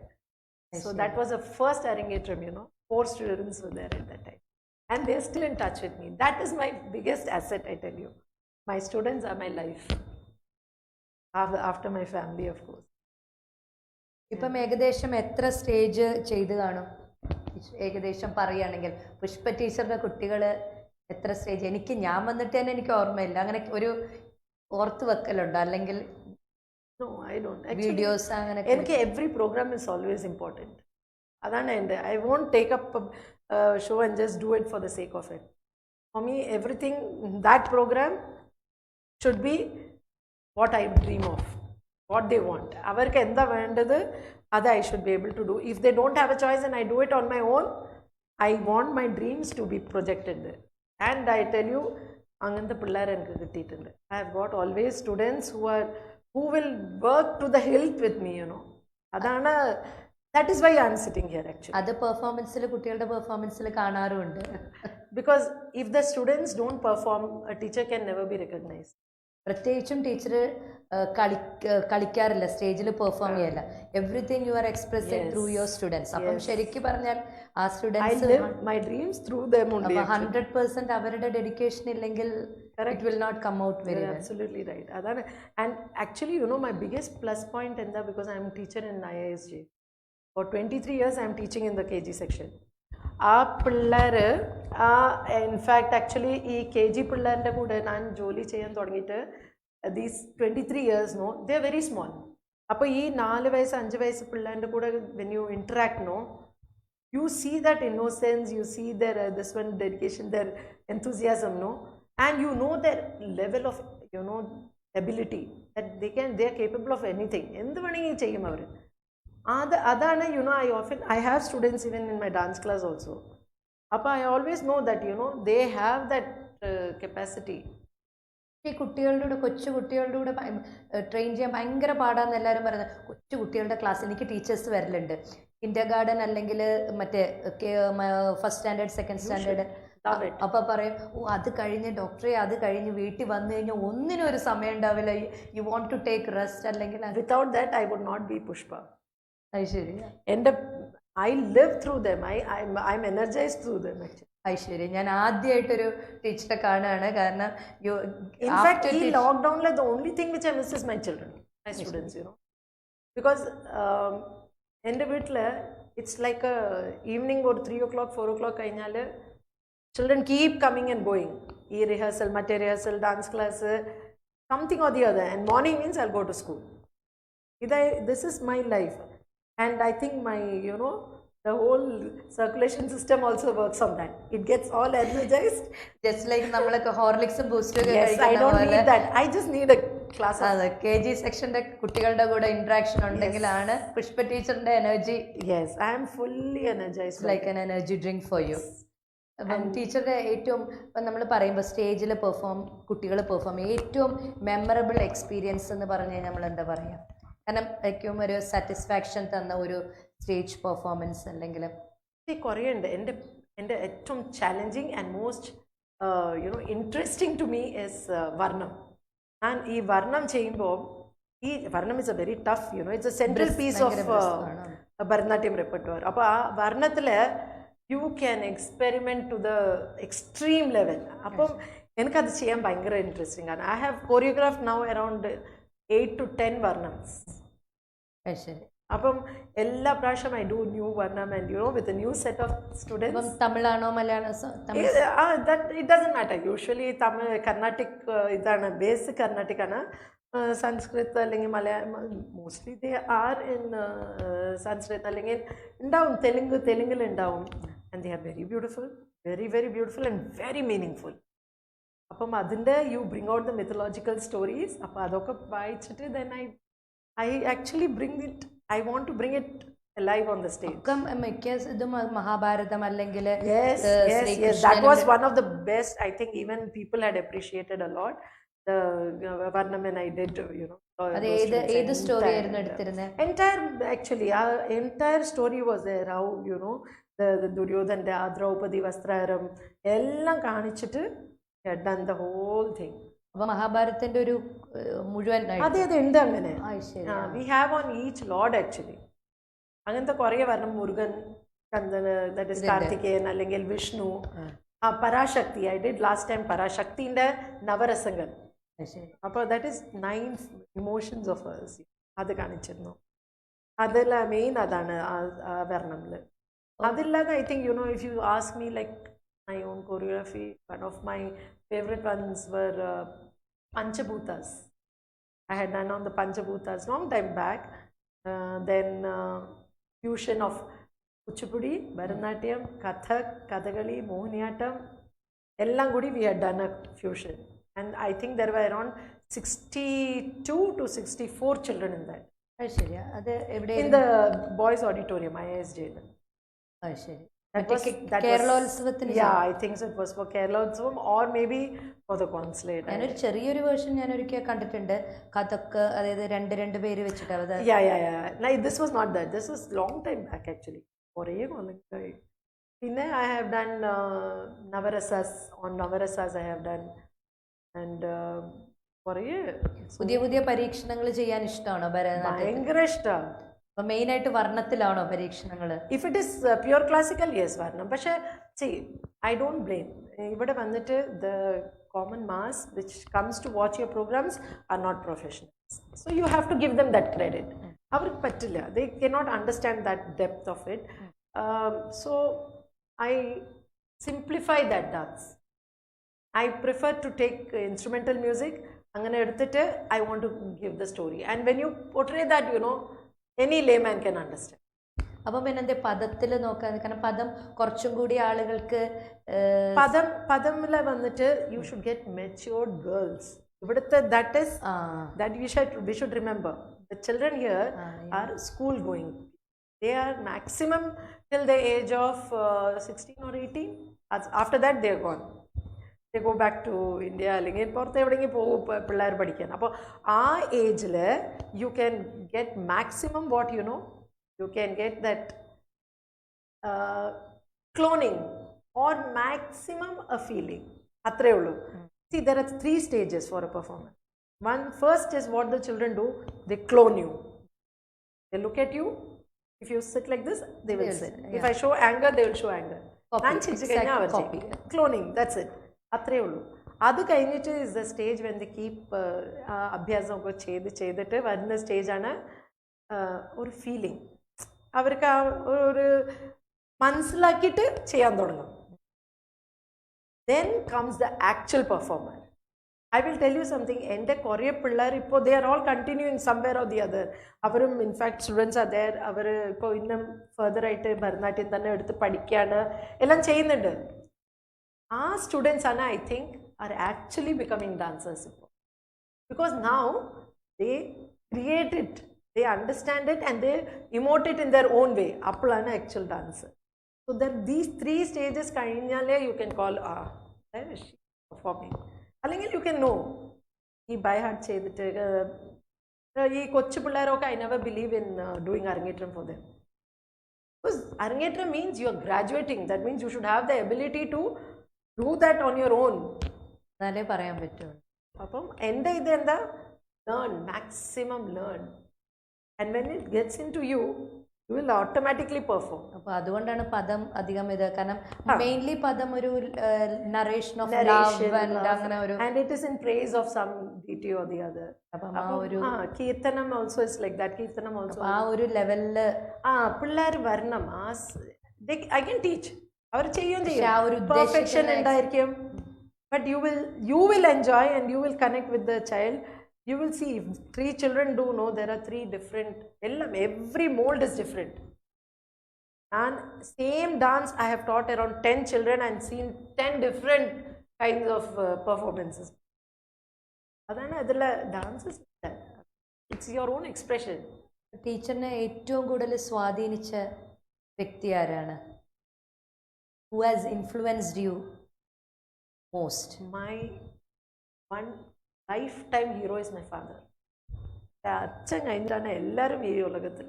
So that was the first Arangetram, 4 students were there at that time, and they're still in touch with me. That is my biggest asset, I tell you. My students are my life, after my family, of course. ഇപ്പം ഏകദേശം എത്ര stage ചെയ്ത് കാണും? ഏകദേശം പറയുകയാണെങ്കിൽ പുഷ്പ ടീച്ചറുടെ കുട്ടികൾ എത്ര സ്റ്റേജ്? ഞാൻ വന്നിട്ട് തന്നെ എനിക്ക് ഓർമ്മയില്ല. അങ്ങനെ ഒരു ഓർത്ത് വെക്കലുണ്ടോ? അല്ലെങ്കിൽ No, I don't. Videos അങ്ങനെ every program is always important. അതാണ് എൻ്റെ. I won't take up a show and just do it for the sake of it. For me, everything, that program should be what I dream of, what they want. അവർക്ക് എന്താ വേണ്ടത് അത് I should be able to do. If they don't have a choice and I do it on my own, I want my dreams to be projected there. And I tell you, അങ്ങനത്തെ പിള്ളേർ എനിക്ക് കിട്ടിയിട്ടുണ്ട്. I have got always students who will work to the hilt with me, അതാണ്. That is why I am sitting here actually. അത് പെർഫോമൻസിൽ കുട്ടികളുടെ പെർഫോമൻസിൽ കാണാറുണ്ട്. Because if the students don't perform, a teacher can never be recognized. പ്രത്യേകിച്ചും teacher കളിക്കാറില്ല, സ്റ്റേജിൽ perform ചെയ്യല്ല. Everything you are expressing through your students. അപ്പം ശരിക്കും പറഞ്ഞാൽ ആ I students live my dreams through them only. അപ്പൊ 100% അവരുടെ ഡെഡിക്കേഷൻ ഇല്ലെങ്കിൽ it will not come out very You're well. absolutely right. And actually, my biggest plus point in that, because I'm a teacher in IISJ. For 23 years, I'm teaching in the KG section. ആ പിള്ളേര് in fact actually ഈ KG പിള്ളേരുടെ കൂടെ ഞാൻ ജോലി ചെയ്യാൻ തുടങ്ങിയിട്ട് these 23 years no they are very small. അപ്പോൾ ഈ 4 വയസ്സ് 5 വയസ്സ് പിള്ളേരുടെ കൂടെ when you interact no, you see that innocence, you see their this one dedication, their enthusiasm, no, and you know their level of ability, that they are capable of anything. എന്ത് വേണമെങ്കിൽ ചെയ്യും അവർ. അതാണ് I have students even in my dance class also. അപ്പോൾ I always know that they have that capacity. ഈ കുട്ടികളുടെ കൂടെ കൊച്ചു കുട്ടികളുടെ കൂടെ ട്രെയിൻ ചെയ്യാൻ ഭയങ്കര പാടാന്ന് എല്ലാവരും പറയുന്നത്. കൊച്ചു കുട്ടികളുടെ ക്ലാസ് എനിക്ക് ടീച്ചേഴ്സ് വരലുണ്ട്, കിൻഡർ ഗാർഡൻ അല്ലെങ്കിൽ മറ്റേ ഫസ്റ്റ് സ്റ്റാൻഡേർഡ് സെക്കൻഡ് സ്റ്റാൻഡേർഡ്. അപ്പോൾ പറയും, അത് കഴിഞ്ഞ് ഡോക്ടറെ, അത് കഴിഞ്ഞ് വീട്ടിൽ വന്നു കഴിഞ്ഞാൽ ഒന്നിനും ഒരു സമയം ഉണ്ടാവില്ല, you want to take rest. അല്ലെങ്കിൽ without that I would not be Pushpa. അത് ശരി. I live through them. I'm energized through them actually. Aishwarya, ഞാൻ ആദ്യമായിട്ടൊരു ടീച്ചറെ കാണുകയാണ്. കാരണം in fact ഈ ലോക്ക്ഡൗണിൽ the only thing which I miss is my children, my students, because എൻ്റെ വീട്ടിൽ it's like a evening or 3 o'clock 4 o'clock കഴിഞ്ഞാൽ children keep coming and going. ഈ rehearsal, മറ്റേ rehearsal, dance class, something or the other, and morning means I'll go to school. This is my life, and I think my the whole circulation system also works on that. It gets all energized. Just like നമ്മളൊക്കെ ഹോർലിക്സും ബൂസ്റ്റും ഒക്കെ Yes, I don't need that. I just need a class. അതെ, KG സെക്ഷന്റെ കുട്ടികളുടെ കൂടെ interaction ഉണ്ടെങ്കിലാണ് Pushpa ടീച്ചറിന്റെ energy. Yes, I am fully energized. Like an energy drink for you. അപ്പം ടീച്ചറുടെ ഏറ്റവും, ഇപ്പം നമ്മൾ പറയുമ്പോൾ സ്റ്റേജിൽ കുട്ടികൾ പെർഫോം ഏറ്റവും മെമ്മറബിൾ എക്സ്പീരിയൻസ് എന്ന് പറഞ്ഞു കഴിഞ്ഞാൽ നമ്മൾ എന്താ പറയുക? കാരണം ഏറ്റവും ഒരു സാറ്റിസ്ഫാക്ഷൻ തന്ന ഒരു സ്റ്റേജ് പെർഫോമൻസ് അല്ലെങ്കിൽ കുറേ ഉണ്ട്. എൻ്റെ ഏറ്റവും challenging and most interesting to me is varnam. ഞാൻ ഈ വർണ്ണം ചെയ്യുമ്പോൾ, ഈ varnam is a very tough, it's a central piece of Bharatanatyam repertoire. അപ്പോൾ ആ വർണ്ണത്തിൽ you can experiment to the extreme level. അപ്പം എനിക്കത് ചെയ്യാൻ ഭയങ്കര ഇൻട്രസ്റ്റിംഗ് ആണ്. I have choreograph now around 8 to 10 വർണ്ണംസ്. ശരി. അപ്പം എല്ലാ പ്രാവശ്യം I do new varnam and with a new set of students. തമിഴാണോ Malayalam? It doesn't matter. Usually Tamil, Carnatic ഇതാണ് ബേസ്, കർണാട്ടിക് ആണ്. സംസ്കൃത് അല്ലെങ്കിൽ Malayalam, mostly they are in Sanskrit, അല്ലെങ്കിൽ ഉണ്ടാവും തെലുങ്കിൽ ഉണ്ടാവും. And they are very beautiful, very very beautiful and very meaning. അപ്പം അതിൻ്റെ you bring out the mythological stories. അപ്പോൾ അതൊക്കെ വായിച്ചിട്ട് then I actually I want to bring it alive on the stage. മിക്ക ഇതും മഹാഭാരതം അല്ലെങ്കിൽ yes, that was one of the best. I think even people had appreciated a lot the Varnam, and I did ഏത് story ആയിരുന്നു എടുത്തിരുന്നത്? entire story was there. How the Duryodhana, Draupadi Vastraharam എല്ലാം കാണിച്ചിട്ട് had done the whole thing. അപ്പൊ മഹാഭാരതത്തിന്റെ ഒരു മുഴുവൻ അതെ ഉണ്ട് അങ്ങനെ. We have on each lord actually. അങ്ങനത്തെ കുറേ വരണം. മുരുകൻ, കന്ദന്, ദാറ്റ് ഇസ് കാർത്തികേയൻ, അല്ലെങ്കിൽ Vishnu, Parashakti. I did last time പരാശക്തിന്റെ നവരസങ്ങൾ. അപ്പോൾ that is 9 emotions of hers. അത് കാണിച്ചിരുന്നു. അതെല്ലാം മെയിൻ അതാണ് ആ വർണ്ണമില്. അതില്ലാതെ I think if you ask me like my own choreography, one of my favorite ones were Panchabhutas. I had done on the Panchabhutas long time back. Then fusion of Kuchipudi, Bharatanatyam, Kathak, Kathakali, Mohiniyattam, ellam gudi we had done a fusion. And I think there were around 62 to 64 children in that. In the boys auditorium, IISJ. That was കേരളോത്സവത്തിന്. Yeah, I think so. It was for Keralotsvam or maybe for the consulate. ഞാനൊരു ചെറിയൊരു version ഞാനൊരിക്കൽ കണ്ടിട്ടുണ്ട്. കഥക്ക്, അതായത് രണ്ട് പേര് വെച്ചിട്ട്. Yeah. Like this was not that. This was long time back actually. പിന്നെ I have done Navarasas. On Navarasas I have done. And പുതിയ പരീക്ഷണങ്ങൾ ചെയ്യാൻ ഇഷ്ടമാണോ? ഭയങ്കര ഇഷ്ടമാണ്. അപ്പൊ മെയിൻ ആയിട്ട് വർണ്ണത്തിലാണോ പരീക്ഷണങ്ങൾ? If it is pure classical, yes, Varnam. But see, I don't blame. ഇവിടെ വന്നിട്ട് the common mass which comes to watch your programs are not professionals. So you have to give them that credit. അവർക്ക് പറ്റില്ല. They cannot understand that depth of it. So I simplify that dance. I prefer to take instrumental music. അങ്ങനെ എടുത്തിട്ട് I want to give the story. And when you portray that, you know, any layman can understand. അപ്പം പിന്നെ എന്തേ പദത്തിൽ നോക്കാൻ? കാരണം പദം കുറച്ചും കൂടി ആളുകൾക്ക് പദമിൽ വന്നിട്ട് you should get matured girls. ഇവിടുത്തെ that is that we should remember. The children here are school going. They are maximum till the age of 16 or 18. After that they are gone. They go back to India അല്ലെങ്കിൽ പുറത്ത് എവിടെയെങ്കിലും പോകും പിള്ളേർ പഠിക്കാൻ. അപ്പോൾ ആ ഏജിൽ you can get maximum what you know. You can get that cloning or maximum a feeling. അത്രേ ഉള്ളൂ. See, there are 3 stages for a performance. First is what the children do. They clone you. They look at you. If you sit like this, they will sit. If I show anger, they will show anger. Copy. Cloning, that's it. അത്രേ ഉള്ളൂ. അത് കഴിഞ്ഞിട്ട് is the stage when they keep അഭ്യാസമൊക്കെ ചെയ്തിട്ട് വരുന്ന സ്റ്റേജാണ് ഒരു feeling. അവർക്ക് ആ ഒരു മനസ്സിലാക്കിയിട്ട് ചെയ്യാൻ തുടങ്ങും. Then comes the actual performer. I will tell you something. എൻ്റെ കുറേ പിള്ളേർ ഇപ്പോൾ they are all continuing somewhere or the other. അവരും ഇൻഫാക്ട് സ്റ്റുഡൻസ് are there. അവർ ഇപ്പോൾ ഇന്നും ഫർദർ ആയിട്ട് ഭരതനാട്യം തന്നെ എടുത്ത് പഠിക്കുകയാണ്, എല്ലാം ചെയ്യുന്നുണ്ട്. ആ സ്റ്റുഡൻസ് ആണ് I think are actually becoming dancers ഇപ്പോൾ. Because now they create it. They understand it and they emote it in their own way. അപ്പോഴാണ് actual dance. So that these 3 stages കഴിഞ്ഞാലേ you can call performing. അല്ലെങ്കിൽ you can know ഈ by heart ചെയ്തിട്ട് ഈ കൊച്ചു പിള്ളേരൊക്കെ I never believe in doing അരങ്ങേറ്റം for them. Because അരങ്ങേറ്റം means you are graduating. That means you should have the ability to do that on your own. എന്നാലേ പറയാൻ പറ്റുള്ളൂ. അപ്പം എൻ്റെ ഇത് എന്താ, learn, maximum learn. And when it gets into you, you will automatically perform. അപ്പോൾ അതുകൊണ്ടാണ് പദം അധികം ഇത്. കാരണം മെയിൻലി പദം ഒരു നറേഷൻ ഓഫ് ലവ് ആൻഡ് അങ്ങനെ ഒരു, and it is in praise of some deity or the other. അപ്പം ആ ഒരു കീർത്തനം also is like that. കീർത്തനം also ആ ഒരു ലെവലില് പിള്ളേർ വരണം. I can teach. അവർ ചെയ്യും ആ ഒരു പെർഫെക്ഷൻ ഉണ്ടായിരിക്കും. But you will enjoy and you will connect with the child. You will see if 3 children do know there are 3 different, every mold is different. And same dance I have taught around 10 children and seen 10 different kinds of performances. Adana adala dance is that. It's your own expression. ടീച്ചറിനെ ഏറ്റവും കൂടുതൽ സ്വാധീനിച്ച വ്യക്തി ആരാണ്? Who has influenced you most? My one lifetime hero is my father. അച്ഛൻ കഴിഞ്ഞിട്ടാണ് എല്ലാവരും ഈ ഉലകത്തിൽ.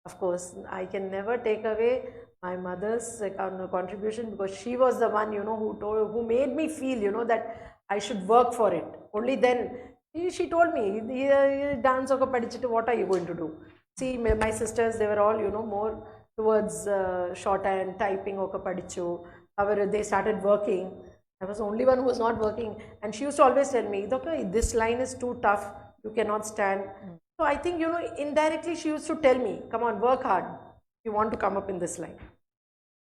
Of course, I can never take away my mother's contribution because she was the one, you know, who made me feel, you know, that I should work for it. Only then she told me, dance oka padichittu, what are you going to do? See, my sisters, they were all, you know, more towards shorthand, typing oka padichu. They started working. I was the only one who was not working, and she used to always tell me, this line is too tough, you cannot stand. So I think, you know, indirectly she used to tell me, come on, work hard, you want to come up in this line.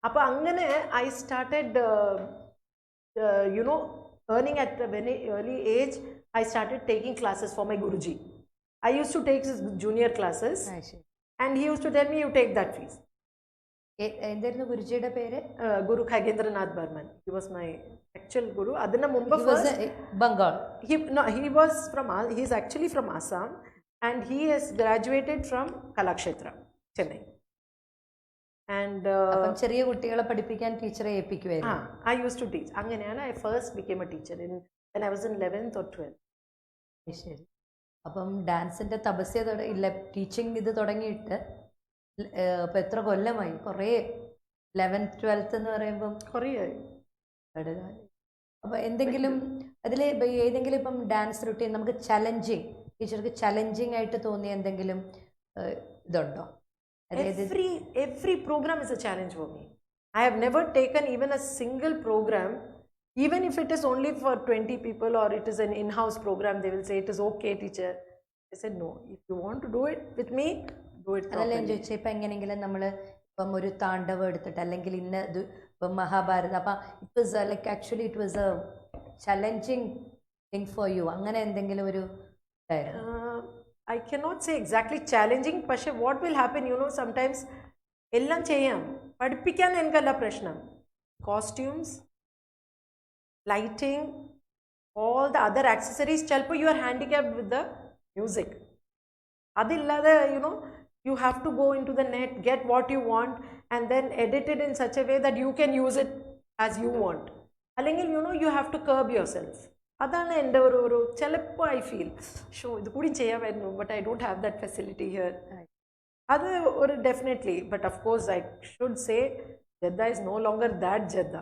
Appa angane I started you know, earning at a very early age. I started taking classes for my Guruji. I used to take his junior classes, and he used to tell me, you take that fees. എന്തായിരുന്നു ഗുരുജിയുടെ പേര്? Guru Khagendranath Burman. He was my actual guru. Adina Mumbai first. Bengal. He was from. He is actually from Assam, and he has graduated from Kalakshetra, Chennai. And ചെറിയ കുട്ടികളെ പഠിപ്പിക്കാൻ ടീച്ചറെ ഏൽപ്പിക്കുമായിരുന്നു. I used to teach. അങ്ങനെയാണ് I first became a teacher when I was in 11th or 12th. ശരി. അപ്പം ഡാൻസിന്റെ Tapasya teaching ഇത് തുടങ്ങിയിട്ട് ഇപ്പം എത്ര കൊല്ലമായി? കുറേ 11th 12th എന്ന് പറയുമ്പം കുറേ. അപ്പം എന്തെങ്കിലും അതിൽ ഏതെങ്കിലും ഇപ്പം ഡാൻസ് റുട്ടീൻ നമുക്ക് ചലഞ്ചിങ്, ടീച്ചർക്ക് ചലഞ്ചിങ് ആയിട്ട് തോന്നിയ എന്തെങ്കിലും ഇതുണ്ടോ? അതായത് Every program is a challenge for me. I have never taken even a single program, even if it is only for 20 people or it is an in-house program, they will say it is okay, teacher. I said no. If you want to do it with me, do it അതല്ല ഞാൻ properly. ചോദിച്ചത്, ഇപ്പം എങ്ങനെയെങ്കിലും നമ്മൾ ഇപ്പം ഒരു താണ്ഡവം എടുത്തിട്ട് അല്ലെങ്കിൽ ഇന്ന ഇത് ഇപ്പം മഹാഭാരതം അപ്പം it was like actually it was A challenging thing for you, അങ്ങനെ എന്തെങ്കിലും ഒരു ഇതായിരുന്നു? I cannot say exactly challenging, പക്ഷെ what will happen, you know, sometimes എല്ലാം ചെയ്യാം, പഠിപ്പിക്കാൻ എനിക്കല്ല പ്രശ്നം. Costumes, lighting, all the other accessories, ചിലപ്പോൾ you are handicapped with the music. അതില്ലാതെ, you know, you have to go into the net, get what you want and then edit it in such a way that you can use it as you want. അല്ലെങ്കിൽ, you know, you have to curb yourself. അതാണ് എൻ്റെ ഒരു ചിലപ്പോൾ I feel show ഇത് കൂടി ചെയ്യാമായിരുന്നു, but I don't have that facility here. അത് ഒരു definitely, but of course I should say Jeddah is no longer that Jeddah.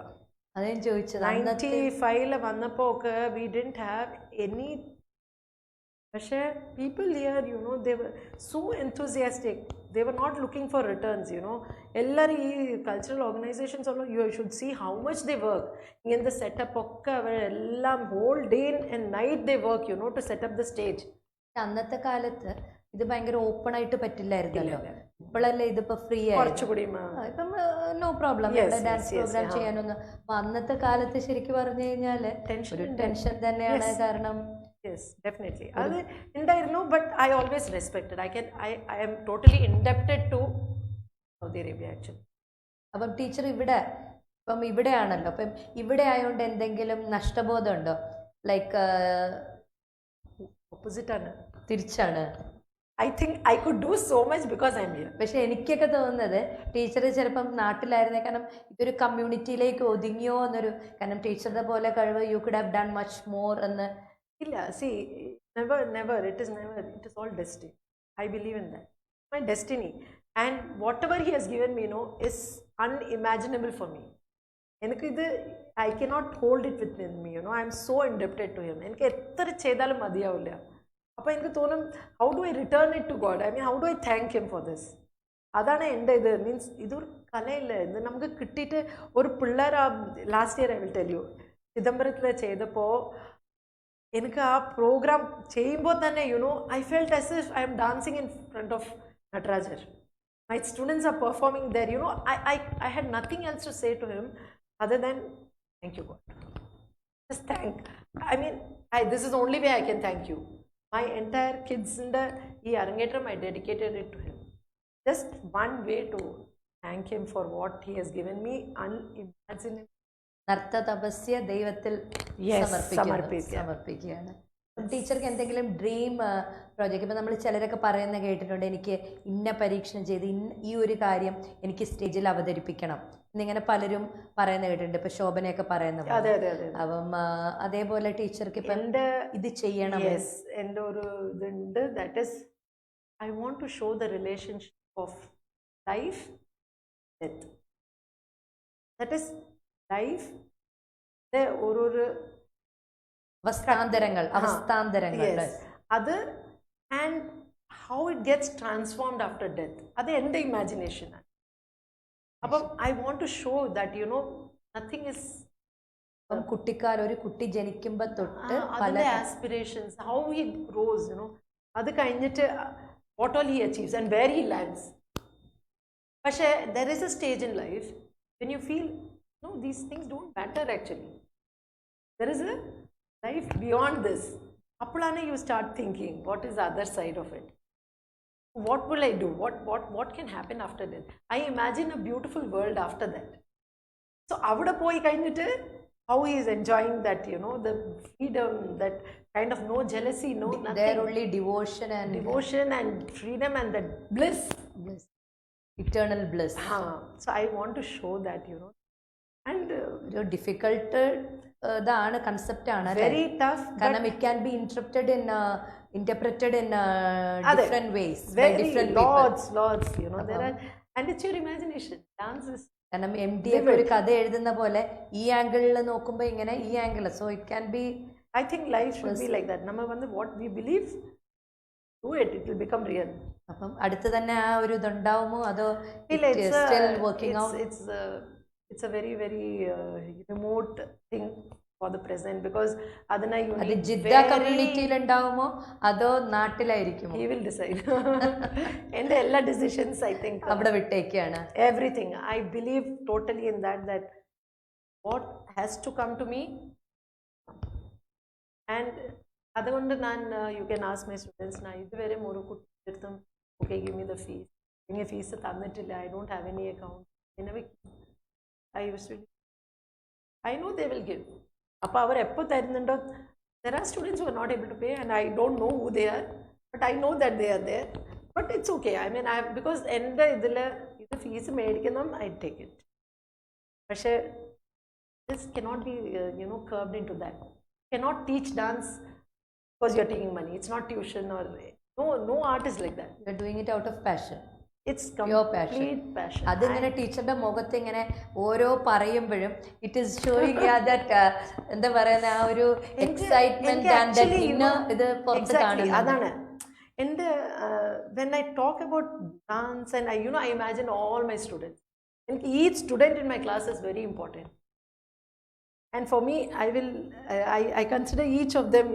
അതേ ചോദിച്ചത്. 95 വന്നപ്പോൾ ഒക്കെ വി ഡിഡ്ന്റ് ഹാവ് എനി. പക്ഷേ people here, you know, they were so enthusiastic, they were not looking for returns, you know. എല്ലാവരും ഈ cultural organisations ഉള്ള you should see how much they work. ഇങ്ങനത്തെ setup ഒക്കെ അവരെല്ലാം whole day and night they work, you know, to set up the stage. അന്നത്തെ കാലത്ത് ഇത് ഭയങ്കര ഓപ്പൺ ആയിട്ട് പറ്റില്ലായിരുന്നല്ലോ. ഇപ്പോഴല്ലേ ഇതിപ്പോ ഫ്രീ ആയി, കുറച്ചുകൂടി ഇപ്പം നോ പ്രോബ്ലം ഡാൻസ് പ്രോഗ്രാം ചെയ്യാനൊന്നും. അപ്പൊ അന്നത്തെ കാലത്ത് ശരിക്കും പറഞ്ഞു കഴിഞ്ഞാല് ഒരു ടെൻഷൻ തന്നെയാണ്. കാരണം യെസ്, ഡെഫിനറ്റ്ലി അത് ഉണ്ടായിരുന്നു. But I always respected. I'm totally indebted to Saudi Arabia actually. അപ്പം ടീച്ചർ ഇപ്പം ഇവിടെയാണല്ലോ, അപ്പം ഇവിടെ ആയതുകൊണ്ട് എന്തെങ്കിലും നഷ്ടബോധം ഉണ്ടോ? ലൈക്ക് ഓപ്പോസിറ്റ് ആണ്, തിരിച്ചാണ്. I think I could do so much because I am here. പക്ഷെ എനിക്കൊക്കെ തോന്നുന്നത് ടീച്ചർ ചിലപ്പം നാട്ടിലായിരുന്നേ, കാരണം ഇതൊരു കമ്മ്യൂണിറ്റിയിലേക്ക് ഒതുങ്ങിയോ എന്നൊരു, കാരണം ടീച്ചറുടെ പോലെ കഴിവ് you could have done much more എന്ന്. ഇല്ല, C, never, it is all destiny. I believe in that. My destiny. And whatever he has given me, you know, is unimaginable for me. എനിക്ക് ഇത് I cannot hold it within me, you know. I am so indebted to him. എനിക്ക് എത്ര ചെയ്താലും മതിയാവില്ല. അപ്പോൾ എനിക്ക് തോന്നും, how do I return it to God? I mean, how do I thank him for this? അതാണ് എൻ്റെ ഇത്. മീൻസ് ഇതൊരു കലയില്ല, ഇത് നമുക്ക് കിട്ടിയിട്ട് ഒരു പിള്ളേർ. Last year I will tell you, ചിദംബരത്തിൽ ചെയ്തപ്പോൾ എനിക്ക് ആ പ്രോഗ്രാം ചെയ്യുമ്പോൾ തന്നെ, you know, I felt as if I am dancing in front of Natarajar. My students are performing there, you know. I had nothing else to say to him other than thank you God. Just thank. I mean, this is the only way I can thank you. My entire kids in the Arangetram, I dedicated it to him. Just one way to thank him for what he has given me, unimaginable. നർത്ത തപസ്യ ദൈവത്തിൽ സമർപ്പിക്കുകയാണ്. ടീച്ചർക്ക് എന്തെങ്കിലും dream project? ഇപ്പം നമ്മൾ ചിലരൊക്കെ പറയുന്ന കേട്ടിട്ടുണ്ട്, എനിക്ക് ഇന്ന പരീക്ഷണം ചെയ്ത് ഈ ഒരു കാര്യം എനിക്ക് സ്റ്റേജിൽ അവതരിപ്പിക്കണം എന്നിങ്ങനെ പലരും പറയുന്ന കേട്ടിട്ടുണ്ട്. ഇപ്പം ശോഭനയൊക്കെ പറയുന്ന. അപ്പം അതേപോലെ ടീച്ചർക്ക് ഇപ്പം ഇത് ചെയ്യണം. എൻ്റെ ഒരു ഇതുണ്ട്, that is I want to show the relationship of life death. That is life ഓരോരോ അവസ്ഥാന്തരങ്ങൾ അത്, and how it gets transformed after death. അത് എൻ്റെ ഇമാജിനേഷനാണ്. അപ്പം I want to show that, you know, nothing is. കുട്ടിക്കാലം, ഒരു കുട്ടി ജനിക്കുമ്പോൾ തൊട്ട് അതിൻ്റെ aspirations, how he grows, you know, അത് കഴിഞ്ഞിട്ട് what all he achieves and where he lands. പക്ഷേ there is a stage in life when you feel, no, these things don't matter actually. There is a life beyond this. Appalana you start thinking, what is the other side of it? What will I do? What can happen after death? I imagine a beautiful world after that. So avada poi kayinittu how he is enjoying that, you know, the freedom, that kind of no jealousy, no nothing. There only devotion and freedom and that bliss, eternal bliss. So I want to show that, you know. And ഒരു difficult ഇതാണ്, concept ആണ്. Very tough, കാരണം it can be interpreted in different ways by different lots, you know, there are, and it's your imagination. Dance is, കാരണം MD ഒക്കെ ഒരു കഥ എഴുതുന്ന പോലെ ഈ ആംഗിളിൽ നോക്കുമ്പോൾ ഇങ്ങനെ, ഈ angle. So it can B, I think life should be like that. നമ്മൾ വന്ന് what we believe, do it, it will become real. അപ്പം അടുത്ത് തന്നെ ആ ഒരു ഇതുണ്ടാവുമോ അതോ Still, still working out? it's a very, very remote thing for the present, because Adana, you അത് need Jeddah very, കമ്മ്യൂണിറ്റിയിൽ ഉണ്ടാവുമോ അതോ നാട്ടിലായിരിക്കുമോ? he will decide. And all decisions, I think, അവിടെ വിട്ടേക്കാണ്. everything. I believe totally in that what has to come to me. And അതുകൊണ്ട് ഞാൻ you can ask my students, ഞാൻ ഇതുവരെ ഒരു കുട്ടിയെടുത്തും okay, give me the fees, എനിക്ക് fees തന്നിട്ടില്ല, I don't have any account, I used to, I know they will give. അപ്പോൾ അവർ എപ്പോൾ തരുന്നുണ്ടോ, there are students who are not able to pay and I don't know who they are, but I know that they are there, but it's okay. I mean, because എൻ്റെ ഇതിൽ ഇത് fees മേടിക്കണം, I take it. പക്ഷേ this cannot be curbed into that. You cannot teach dance because you're taking money. It's not tuition, or no art is like that. You're doing it out of passion. It's Your complete passion. അതിങ്ങനെ ടീച്ചറുടെ മുഖത്ത് ഇങ്ങനെ ഓരോ പറയുമ്പോഴും it is showing that എന്താ പറയുന്ന ആ ഒരു എക്സൈറ്റ്മെന്റ് ആൻഡ് ദാറ്റ് ഇന്നർ ഇത് പുറത്ത് കാണുന്നു. അതാണ് എൻ്റെ when I talk about dance, and I imagine all my students, and each student in my class is very important. And for me, I consider each of them,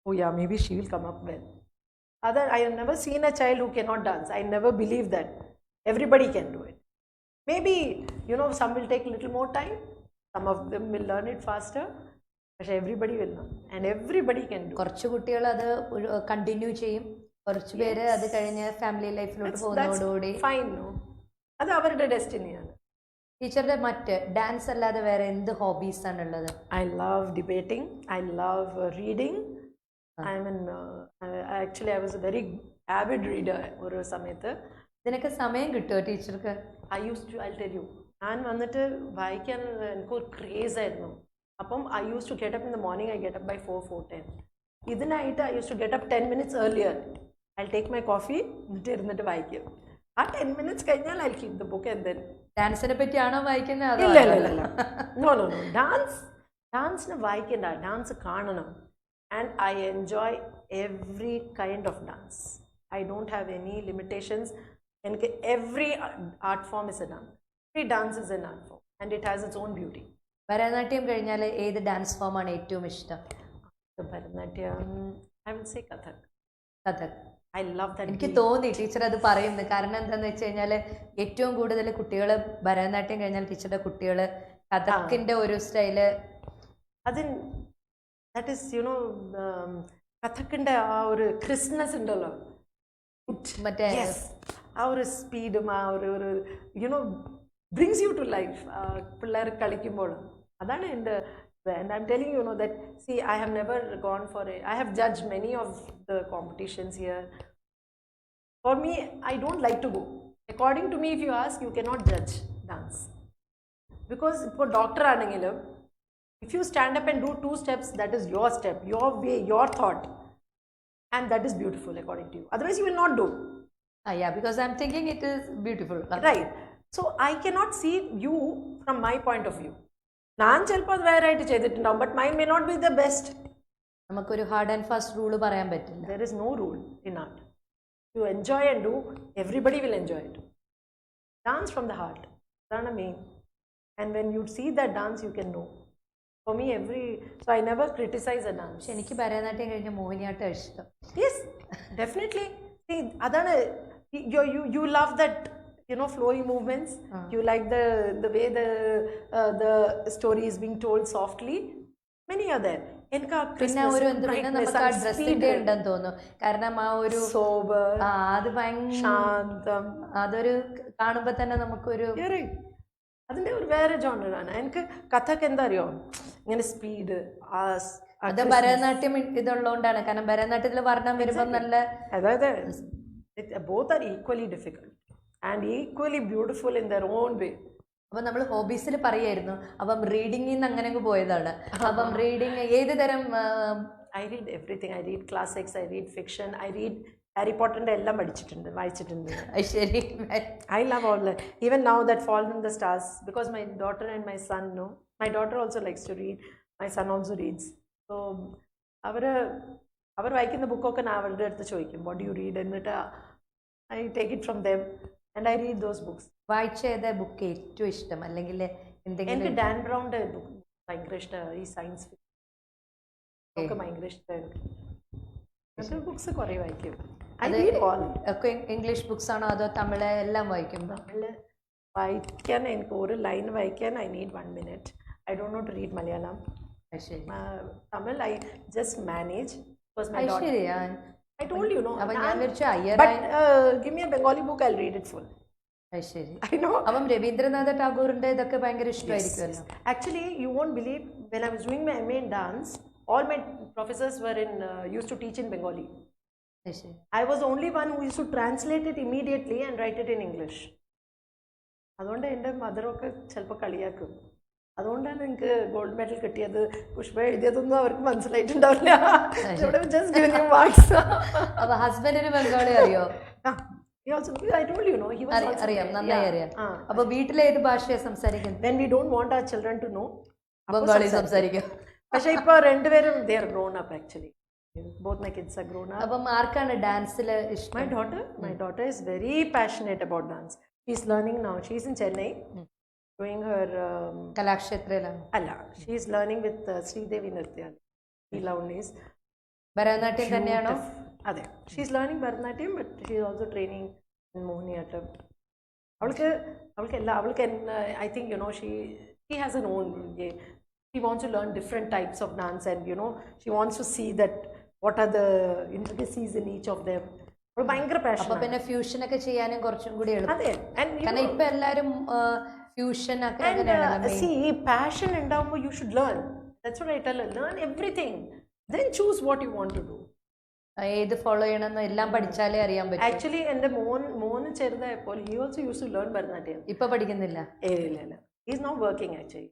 oh yeah, maybe she will come up well. I have never seen a child who cannot dance. I never believe that. Everybody can do it. Maybe, some will take a little more time. Some of them will learn it faster. But everybody will learn. And everybody can do it. കുറച്ച് കുട്ടികൾ അത് continue ചെയ്യും, കുറച്ച് പേര് അത് കഴിഞ്ഞ് family ലൈഫിലോട്ട് പോകുന്നതോടുകൂടി fine. അത് അവരുടെ ഡെസ്റ്റിനിയാണ്. ടീച്ചറുടെ മറ്റ് ഡാൻസ് അല്ലാതെ വേറെ എന്ത് ഹോബീസ് ആണ് ഉള്ളത്? I love debating. I love reading. Actually, I was a very avid reader ഒരു സമയത്ത്. ഇതിനൊക്കെ സമയം കിട്ടുമോ ടീച്ചർക്ക്? I'll tell you, ഞാൻ വന്നിട്ട് വായിക്കാൻ എനിക്കൊരു ക്രേസ് ആയിരുന്നു. അപ്പം I used to get up in the morning. I get up by 4:10. ഇതിനായിട്ട് I used to get up 10 minutes earlier. I'll take my coffee, എന്നിട്ട് ഇരുന്നിട്ട് വായിക്കും. ആ 10 minutes കഴിഞ്ഞാൽ I'll keep the book and then. ഡാൻസിനെ പറ്റിയാണോ വായിക്കുന്നത്? ഇല്ല. No. ഡാൻസിന് വായിക്കണ്ട, dance കാണണം. And I enjoy every kind of dance. I don't have any limitations. And every art form is a dance. Every dance is an art form, and it has its own beauty. Bharatanatyam കഴിഞ്ഞാൽ ഏത് dance form ആണ് ഏറ്റവും ഇഷ്ടം? Bharatanatyam, I would say Kathak. Kathak. I love that. എനിക്ക് തോന്നി teacher അത് പറയുന്നത്. കാരണം എന്താന്ന് വെച്ച് കഴിഞ്ഞാൽ ഏറ്റവും കൂടുതൽ കുട്ടികൾ ഭരതനാട്യം കഴിഞ്ഞാൽ ടീച്ചറുടെ കുട്ടികൾ കഥക്കിന്റെ ഒരു സ്റ്റൈല് that is, കഥക്കിന്റെ ആ ഒരു ക്രിസ്മസ് ഉണ്ടല്ലോ, മറ്റേ ആ ഒരു സ്പീഡും ആ ഒരു brings you to life. പിള്ളേർ കളിക്കുമ്പോൾ അതാണ് എൻ്റെ. And I'm telling you, that, see, I have never gone for it. I have judged many of the competitions here. For me, I don't like to go. According to me, if you ask, you cannot judge dance. Because for doctor anengilum, if you stand up and do 2 steps, that is your step, your way, your thought. And that is beautiful according to you. Otherwise, you will not do. Yeah, because I'm thinking it is beautiful. Right. So, I cannot see you from my point of view. ഞാൻ ചിലപ്പോൾ അത് വേറെ ആയിട്ട് ചെയ്തിട്ടുണ്ടാവും, but mine may not be the best. നമുക്കൊരു hard and fast rule പറയാൻ പറ്റില്ല. There is no rule in art. You enjoy and do, everybody will enjoy it. Dance from the heart. That's the main. And when you see that dance, you can know. For me, so I never criticize a dance. എനിക്ക് ഭരതനാട്യം കഴിഞ്ഞ മോഹിനിയാട്ടം ഇഷ്ടം. Yes, definitely. See, adana, you love that, flowy movements. You like the way the story is being told softly. Many are there. പിന്നെ ഒരു നമുക്ക് ആ ഡ്രസ്സിന്റെ ഉണ്ടെന്ന് തോന്നുന്നു. കാരണം ആ ഒരു അത് ശാന്തം, അതൊരു കാണുമ്പോ തന്നെ നമുക്കൊരു അതിന്റെ ഒരു വേറെ ജോണറാണ്. എനിക്ക് കഥക്ക് എന്താ അറിയോ, ഇങ്ങനെ സ്പീഡ്. അത് ഭരതനാട്യം ഇതുള്ളതുകൊണ്ടാണ്. കാരണം ഭരതനാട്യത്തിൽ വർണ്ണം വരുമ്പോ നല്ല, അതായത് both are equally difficult and equally beautiful in their own way. അപ്പം നമ്മൾ ഹോബീസിൽ പറയായിരുന്നു. അപ്പം റീഡിങ്ങിൽ നിന്ന് അങ്ങനെ പോയതാണ്. അപ്പം റീഡിങ് ഏത് തരം? I read everything. I read classics, I read fiction, I read Harry Potterന്റെ എല്ലാം പഠിച്ചിട്ടുണ്ട്, വായിച്ചിട്ടുണ്ട്. ശരി. I love all that. Even now that Fallen in the Stars, because my daughter and my son know. My daughter also likes to read. My son also reads. So, അവർ വായിക്കുന്ന ബുക്കൊക്കെ ഞാൻ അവരുടെ അടുത്ത് ചോദിക്കും വാട്ട് യു റീഡ് എന്നിട്ട് I take it from them and I read those books. വായിച്ച ഏതാ book ഏറ്റവും ഇഷ്ടം, അല്ലെങ്കിൽ എന്തെങ്കിലും എനിക്ക് ഡാൻ ബ്രൗണിന്റെ ബുക്ക് ഭയങ്കര ഇഷ്ടമാണ്. ഈ സയൻസ് ഒക്കെ ഭയങ്കര ഇഷ്ടമാണ്. അങ്ങനത്തെ ബുക്സ് കുറേ വായിക്കും. ഒക്കെ ഇംഗ്ലീഷ് ബുക്സ് ആണോ അതോ തമിഴ് എല്ലാം വായിക്കുമ്പോൾ? തമിഴ് വായിക്കാൻ എനിക്ക് ഒരു ലൈൻ വായിക്കാൻ I need 1 minute. I don't know to read Malayalam. Tamil I just manage because my daughter. I told you no. But give me a Bengali book, I'll read it full. I know. അപ്പം രവീന്ദ്രനാഥ ടാഗോറിന്റെ ഇതൊക്കെ ഭയങ്കര ഇഷ്ടമായിരിക്കുമല്ലോ. Actually, you won't believe, when I was doing my MA in dance, all my professors were used to teach in Bengali. I was the only one who used to translate it immediately and write it in English. അതുകൊണ്ട് എൻ്റെ മദറൊക്കെ ചിലപ്പോൾ കളിയാക്കും. അതുകൊണ്ടാണ് എനിക്ക് gold medal കിട്ടിയത്. പുഷ്പ എഴുതിയതൊന്നും അവർക്ക് മനസ്സിലായിട്ടുണ്ടാവില്ല. അപ്പൊ ഹസ്ബൻഡിന് ബംഗാളി അറിയോ? അറിയാം, നന്നായി അറിയാം. അപ്പൊ വീട്ടിലെ ഏത് ഭാഷയെ സംസാരിക്കുന്നത്? When we don't want our children to know, Bengali സംസാരിക്കും. പക്ഷെ ഇപ്പൊ രണ്ടുപേരും they are grown up actually. Both my kids are grown up. അപ്പം ആർക്കാണ് ഡാൻസിൽ ഇഷ്ടം? My daughter is very passionate about dance. She's learning now. She's in Chennai. Doing her കലാക്ഷേത്രയിലാണ്. അല്ല, she is learning with Sridevi Nrityalaya. Leilaunis. Bharatanatyam തന്നെയാണോ? അതെ, she is learning Bharatanatyam, but she is also training in Mohiniyattam. അവൾക്ക് I think she has her own way. She wants to learn different types of dance, and she wants to see that what are the intricacies in each of them. അവൾ ഭയങ്കര passion. അപ്പൊ പിന്നെ fusion ഒക്കെ ചെയ്യാനും കുറച്ചും കൂടി എളുപ്പം. അതെ, കാരണം ഇപ്പൊ എല്ലാരും ഫ്യൂഷൻ ഒക്കെ see, passion ഉണ്ടാവുമ്പോൾ you should learn. That's what I tell her. Learn everything, then choose what you want to do. ഏത് ഫോളോ ചെയ്യണമെന്ന് എല്ലാം പഠിച്ചാലേ അറിയാൻ പറ്റും. ആക്ച്വലി എൻ്റെ മോന് ചെറുതായപ്പോൾ he also used to learn Bharatanatyam. ഇപ്പൊ പഠിക്കുന്നില്ല? ഇല്ല. He is now working actually.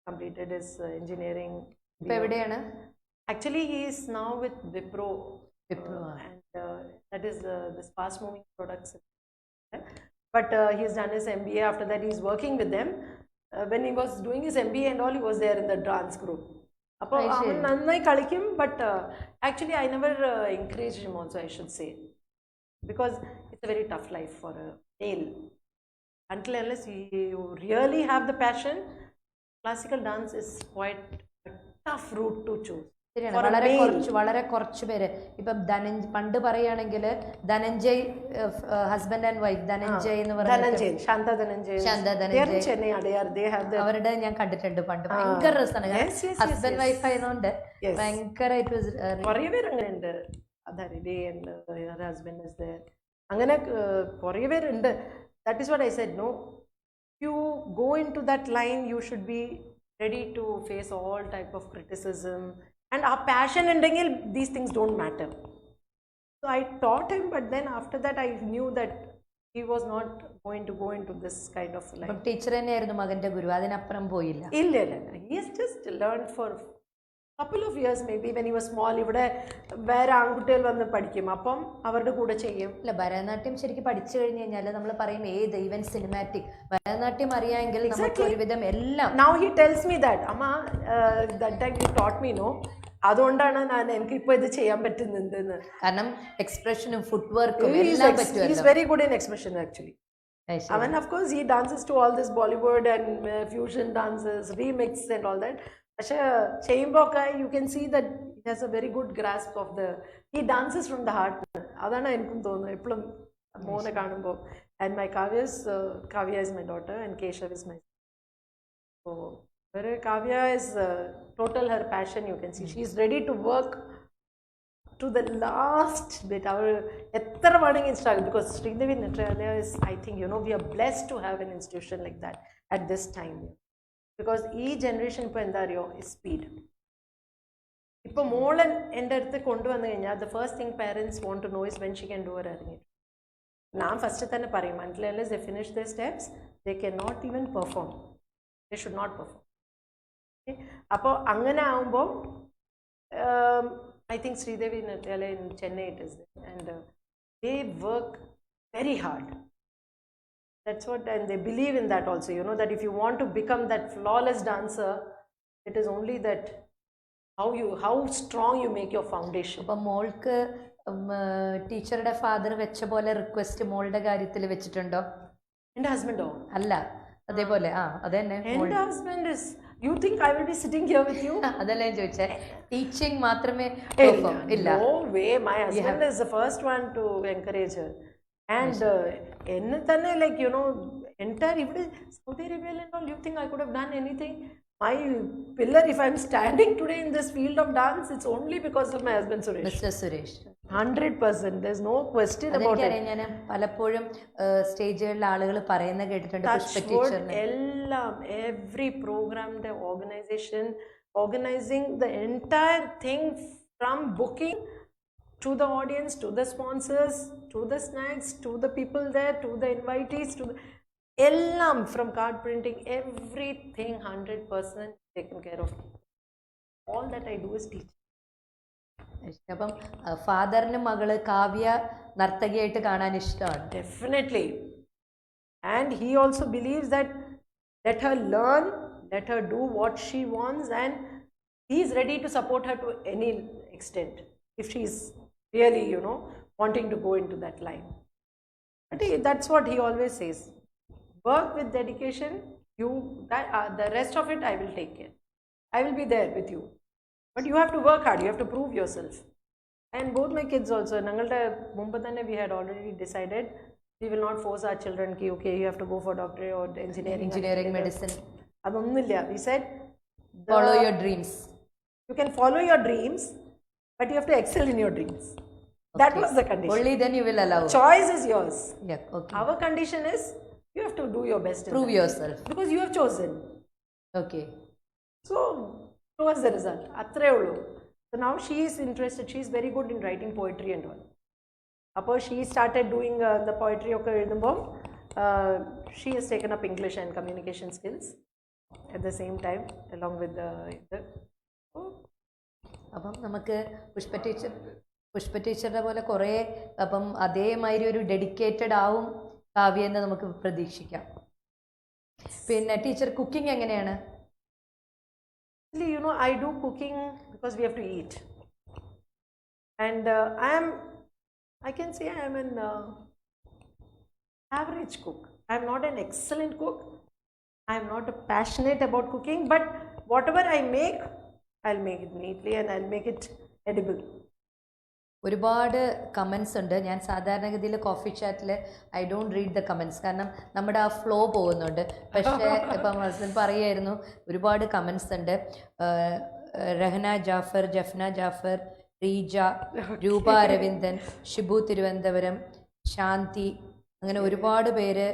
Completed his engineering. ഇപ്പൊ എവിടെയാണ്? Actually he is now with Wipro. And that is this fast moving products. But he has done his MBA. After that he is working with them. When he was doing his MBA and all, he was there in the dance group. അപ്പോൾ അവൻ നന്നായി കളിക്കും. But actually I never encouraged him also, I should say, because it's a very tough life for a male. Until unless you really have the passion, classical dance is quite a tough route to choose. വളരെ കുറച്ച് പേര്. ഇപ്പൊ പണ്ട് പറയുകയാണെങ്കിൽ Dhananjay, husband and wife Dhananjay എന്ന് പറയുന്നത്, ശാന്ത ധനഞ്ജയ്, അവരുടെ ഞാൻ കണ്ടിട്ടുണ്ട് പണ്ട്. ഭയങ്കര രസമാണ്. ഹസ്ബൻഡ് വൈഫ് ആയതുകൊണ്ട് ഭയങ്കരമായിട്ട് കുറേ പേര് അങ്ങനെയുണ്ട്. അങ്ങനെ കുറേ പേരുണ്ട്. That is what I said. No, you go into that line, you should be ready to face all type of criticism. And our passion ഉണ്ടെങ്കിൽ these things don't matter. So I taught him, but then after that I knew that he was not going to go into this kind of life. Teacher തന്നെയായിരുന്നു മകന്റെ ഗുരു, അതിനപ്പുറം പോയില്ല? ഇല്ല. He has just learned for couple of years maybe. When he was small, ഇവിടെ വേറെ ആൺകുട്ടികൾ വന്ന് പഠിക്കും, അപ്പം അവരുടെ കൂടെ ചെയ്യും. അല്ല, ഭരതനാട്യം ശരിക്കും പഠിച്ചു കഴിഞ്ഞു കഴിഞ്ഞാൽ നമ്മൾ പറയും ഏത് ഈവൻ സിനിമാറ്റിക് ഭരതനാട്യം അറിയാമെങ്കിൽ നമുക്ക് ഒരുവിധം എല്ലാം. Now he tells me that അമ്മ that time you taught me, no, അതുകൊണ്ടാണ് എനിക്ക് ഇപ്പൊ ഇത് ചെയ്യാൻ പറ്റുന്നത്. കാരണം എക്സ്പ്രഷനും ഫുട് വർക്കും എല്ലാം പറ്റുമല്ലോ. He is very good in expression actually. I mean, of course he dances to all this Bollywood and fusion dances, remix and all that. പക്ഷേ ചെയ്യുമ്പോൾ you can see that he has a very good grasp of he dances from the heart. അതാണ് എനിക്കും തോന്നുന്നത് എപ്പോഴും മോനെ കാണുമ്പോൾ. And my Kavya is my daughter and Keshav is my son. So Kavya is total her passion. You can see she is ready to work to the last bit. Our എത്ര വേണമെങ്കിൽ struggle, because Sridevi Nrityalaya is, I think we are blessed to have an institution like that at this time. Because ഈ generation ഇപ്പോൾ എന്താ അറിയോ, speed. ഇപ്പോൾ മോൾ എൻ്റെ അടുത്ത് കൊണ്ടുവന്നു കഴിഞ്ഞാൽ the first thing parents want to know is when she can do her arrangement. ഞാൻ ഫസ്റ്റ് തന്നെ പറയും, until unless they finish their steps they cannot even perform. They should not perform. അപ്പോൾ അങ്ങനെ ആകുമ്പോൾ I think Sridevi Nrityalaya in Chennai it is there, and they work very hard. That's what, and they believe in that also, that if you want to become that flawless dancer, it is only that how strong you make your foundation. അപ്പം മോൾക്ക് ടീച്ചറുടെ father വെച്ച പോലെ request മോളുടെ കാര്യത്തിൽ വെച്ചിട്ടുണ്ടോ? എൻ്റെ ഹസ്ബൻഡോ? അല്ല, അതേപോലെ അതന്നെ. എൻ്റെ husband is, you think I will be sitting here with you? അതല്ല ഞാൻ ചോദിച്ചേ, ടീച്ചിങ് മാത്രമേ ഇല്ല. No way, my husband is the first one to encourage her. And എന്നെ തന്നെ like entire ഇവിടെ Saudi Arabia and all, you think I could have done anything? My pillar, if I'm standing today in this field of dance, it's only because of my husband Suresh. Mister Suresh. 100%, there's no question about it. ഞാൻ പലപ്പോഴും സ്റ്റേജുകളിൽ ആളുകൾ പറയുന്ന കേട്ടിട്ടുണ്ട് Pushpa Touch wood, ടീച്ചറിനെ. എല്ലാം, every program, the organizing the entire thing from booking to the audience, to the sponsors, to the snacks, to the people there, to the invitees, to the ellam, from card printing, everything 100% taken care of. All that I do is teach. അപ്പം ഫാദറിന് മകള് കാവ്യ നർത്തകിയായിട്ട് കാണാൻ ഇഷ്ടമാണ്. Definitely. And he also believes that let her learn, let her do what she wants, and he is ready to support her to any extent if she is really wanting to go into that line. But that's what he always says. Work with dedication. The rest of it I will take care. I will be there with you. But you have to work hard. You have to prove yourself. And both my kids also. Nangalta Mumbatane, we had already decided we will not force our children ki okay, you have to go for doctorate or engineering, medicine. Adonnilla. We said Follow your dreams. You can follow your dreams, but you have to excel in your dreams. That was the condition. Only then you will allow. Choice is yours. Yeah, okay. Our condition is you have to do your best. Prove yourself. Because you have chosen. Okay. So, towards the result. Atre ullu. So now she is interested. She is very good in writing poetry and all. Appo she started doing the poetry okke ezhudumbo. She has taken up English and communication skills at the same time along with the അപ്പം നമുക്ക് പുഷ്പ ടീച്ചറുടെ പോലെ കുറേ അപ്പം അതേമാതിരി ഒരു dedicated ആവും കാവ്യ എന്ന് നമുക്ക് പ്രതീക്ഷിക്കാം. പിന്നെ ടീച്ചർ കുക്കിംഗ് എങ്ങനെയാണ്? I do cooking because we have to eat. And I can say I am an average cook. I am not an excellent cook. I am not passionate about cooking, but whatever I make, I'll make it neatly and I'll make it edible. ഒരുപാട് comments ഉണ്ട്. ഞാൻ സാധാരണഗതിയിൽ coffee ചാറ്റിൽ I don't read the comments, കാരണം നമ്മുടെ ആ flow പോകുന്നുണ്ട്. പക്ഷേ ഇപ്പം ഹസ്ബൻഡ് പറയുമായിരുന്നു ഒരുപാട് കമൻസ് ഉണ്ട്. രഹന ജാഫർ, ജഫ്ന ജാഫർ, റീജ, രൂപ അരവിന്ദൻ, ഷിബു തിരുവനന്തപുരം, ശാന്തി, അങ്ങനെ ഒരുപാട് പേര്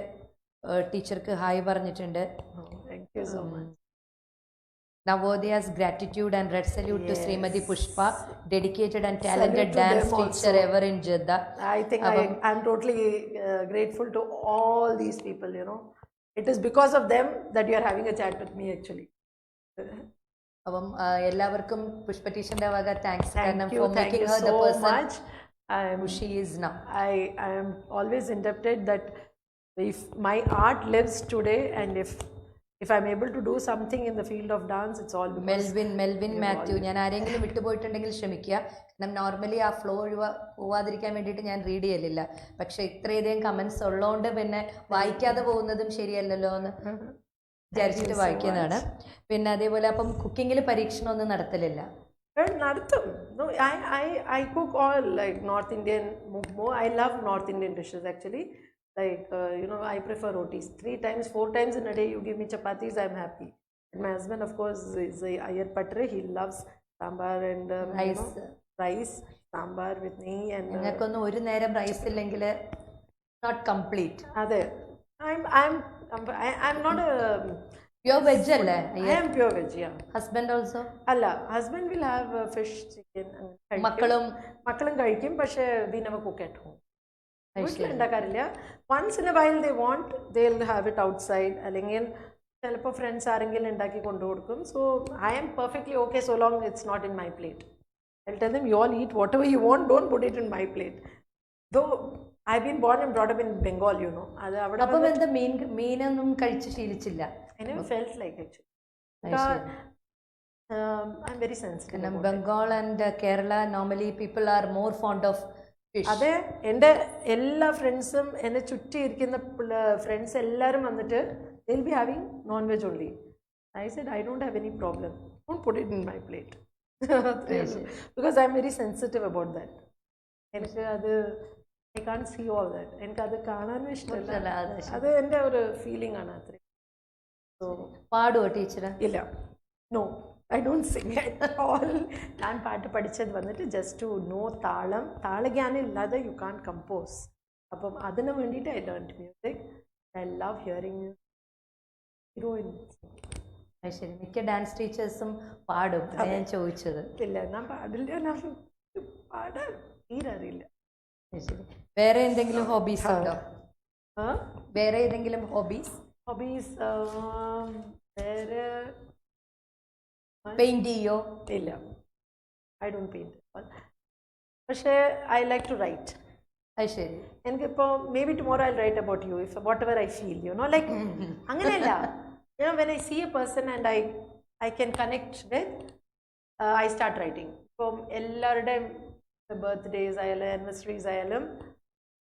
ടീച്ചർക്ക് ഹായ് പറഞ്ഞിട്ടുണ്ട്. Thank you so much. Navodya's gratitude and red salute to Srimati Pushpa, dedicated and talented dance teacher ever in Jeddah. I think I'm totally grateful to all these people, It is because of them that you are having a chat with me actually. അപ്പം എല്ലാവർക്കും പുഷ്പ ടീച്ചറിന്റെ വക thanks, കാരണം for making her the person who she is now. I am always indebted that if my art lives today and if I'm able to do something in the field of dance, it's all because Melvin Mathew. ഞാൻ ആരെങ്കിലും വിട്ടുപോയിട്ടുണ്ടെങ്കിൽ ക്ഷമിക്കുക. കാരണം normally ആ flow പോവാതിരിക്കാൻ വേണ്ടിയിട്ട് ഞാൻ read ചെയ്യലില്ല. പക്ഷെ ഇത്രയധികം കമൻസ് ഉള്ളതുകൊണ്ട് പിന്നെ വായിക്കാതെ പോകുന്നതും ശരിയല്ലല്ലോ എന്ന് വിചാരിച്ചിട്ട് വായിക്കുന്നതാണ്. പിന്നെ അതേപോലെ അപ്പം കുക്കിങ്ങിൽ പരീക്ഷണമൊന്നും നടത്തലില്ല? നടത്തും. No, I cook all like North Indian. I love North Indian dishes actually. Like, I prefer rotis. 3 times, 4 times in a day, you give me chapatis, I'm happy. And my husband, of course, is a Ayar Patre. He loves sambar and rice, sambar with nehi. And ഞങ്ങൾക്കൊന്നും ഒരു നേരം rice ഇല്ലെങ്കിൽ not complete. അതെ, I'm not a pure veg അല്ലേ? I am pure veg, yeah. Husband also? അല്ല, husband will have fish, chicken. മക്കളും കഴിക്കും, പക്ഷേ we never cook at home. വീട്ടിലുണ്ടാക്കാറില്ല. Once in a while they want, they will have it outside, അല്ലെങ്കിൽ ചിലപ്പോൾ friends ആരെങ്കിലും ഉണ്ടാക്കി കൊണ്ടുകൊടുക്കും. So I am perfectly okay so long it's not in my plate. I tell them you all eat whatever you want, don't put it in my plate. Though I been born and brought up in Bengal, അത് അവിടെ. അപ്പം എന്താ മീനൊന്നും കഴിച്ച് ശീലിച്ചില്ല? I never felt like actually. I'm very sensitive. കാരണം about it. Bengal and Kerala normally people are more fond of fish. അതെ, എൻ്റെ എല്ലാ ഫ്രണ്ട്സും എന്നെ ചുറ്റി ഇരിക്കുന്ന ഫ്രണ്ട്സ് എല്ലാവരും വന്നിട്ട് they'll be having non-veg only. I said I don't have any problem. Don't put it in my plate. Because I'm very sensitive about that. എനിക്ക് അത് I can't see all that. എനിക്ക് അത് കാണാനും ഇഷ്ടമല്ല. അത് എൻ്റെ ഒരു ഫീലിംഗ് ആണ് അത്ര. സോ പാടുവോ ടീച്ചർ? ഇല്ല, no, I don't sing at all. ഞാൻ പാട്ട് പഠിച്ചത് വന്നിട്ട് ജസ്റ്റ് ടു നോ താളം. താളജ്ഞാനം ഇല്ലാതെ യു കാൻ കമ്പോസ്. അപ്പം അതിന് വേണ്ടിയിട്ട് I learn music. I love hearing music. Heroine ശരി, മിക്ക ഡാൻസ് ടീച്ചേഴ്സും പാടും. ഞാൻ ചോദിച്ചത്. ഇല്ല, ഞാൻ പാടില്ല, ഞാൻ പാടാൻ തീരെ അറിയില്ല. ശരി, വേറെ എന്തെങ്കിലും ഹോബീസ് ഉണ്ടോ? വേറെ ഏതെങ്കിലും ഹോബീസ്? ഹോബീസ് വേറെ പെയിന്റ് ചെയ്യോ? ഇല്ല, ഐ ഡോണ്ട് പെയിന്റ്. പക്ഷേ ഐ ലൈക്ക് ടു റൈറ്റ്. അത് ശരി. എനിക്കിപ്പോൾ maybe tomorrow I write about you if whatever I feel, you know, like അങ്ങനെയല്ല. You know, when I see a person and I can connect with, I start writing. From എല്ലാവരുടെയും birthdays ആയാലും anniversaries ആയാലും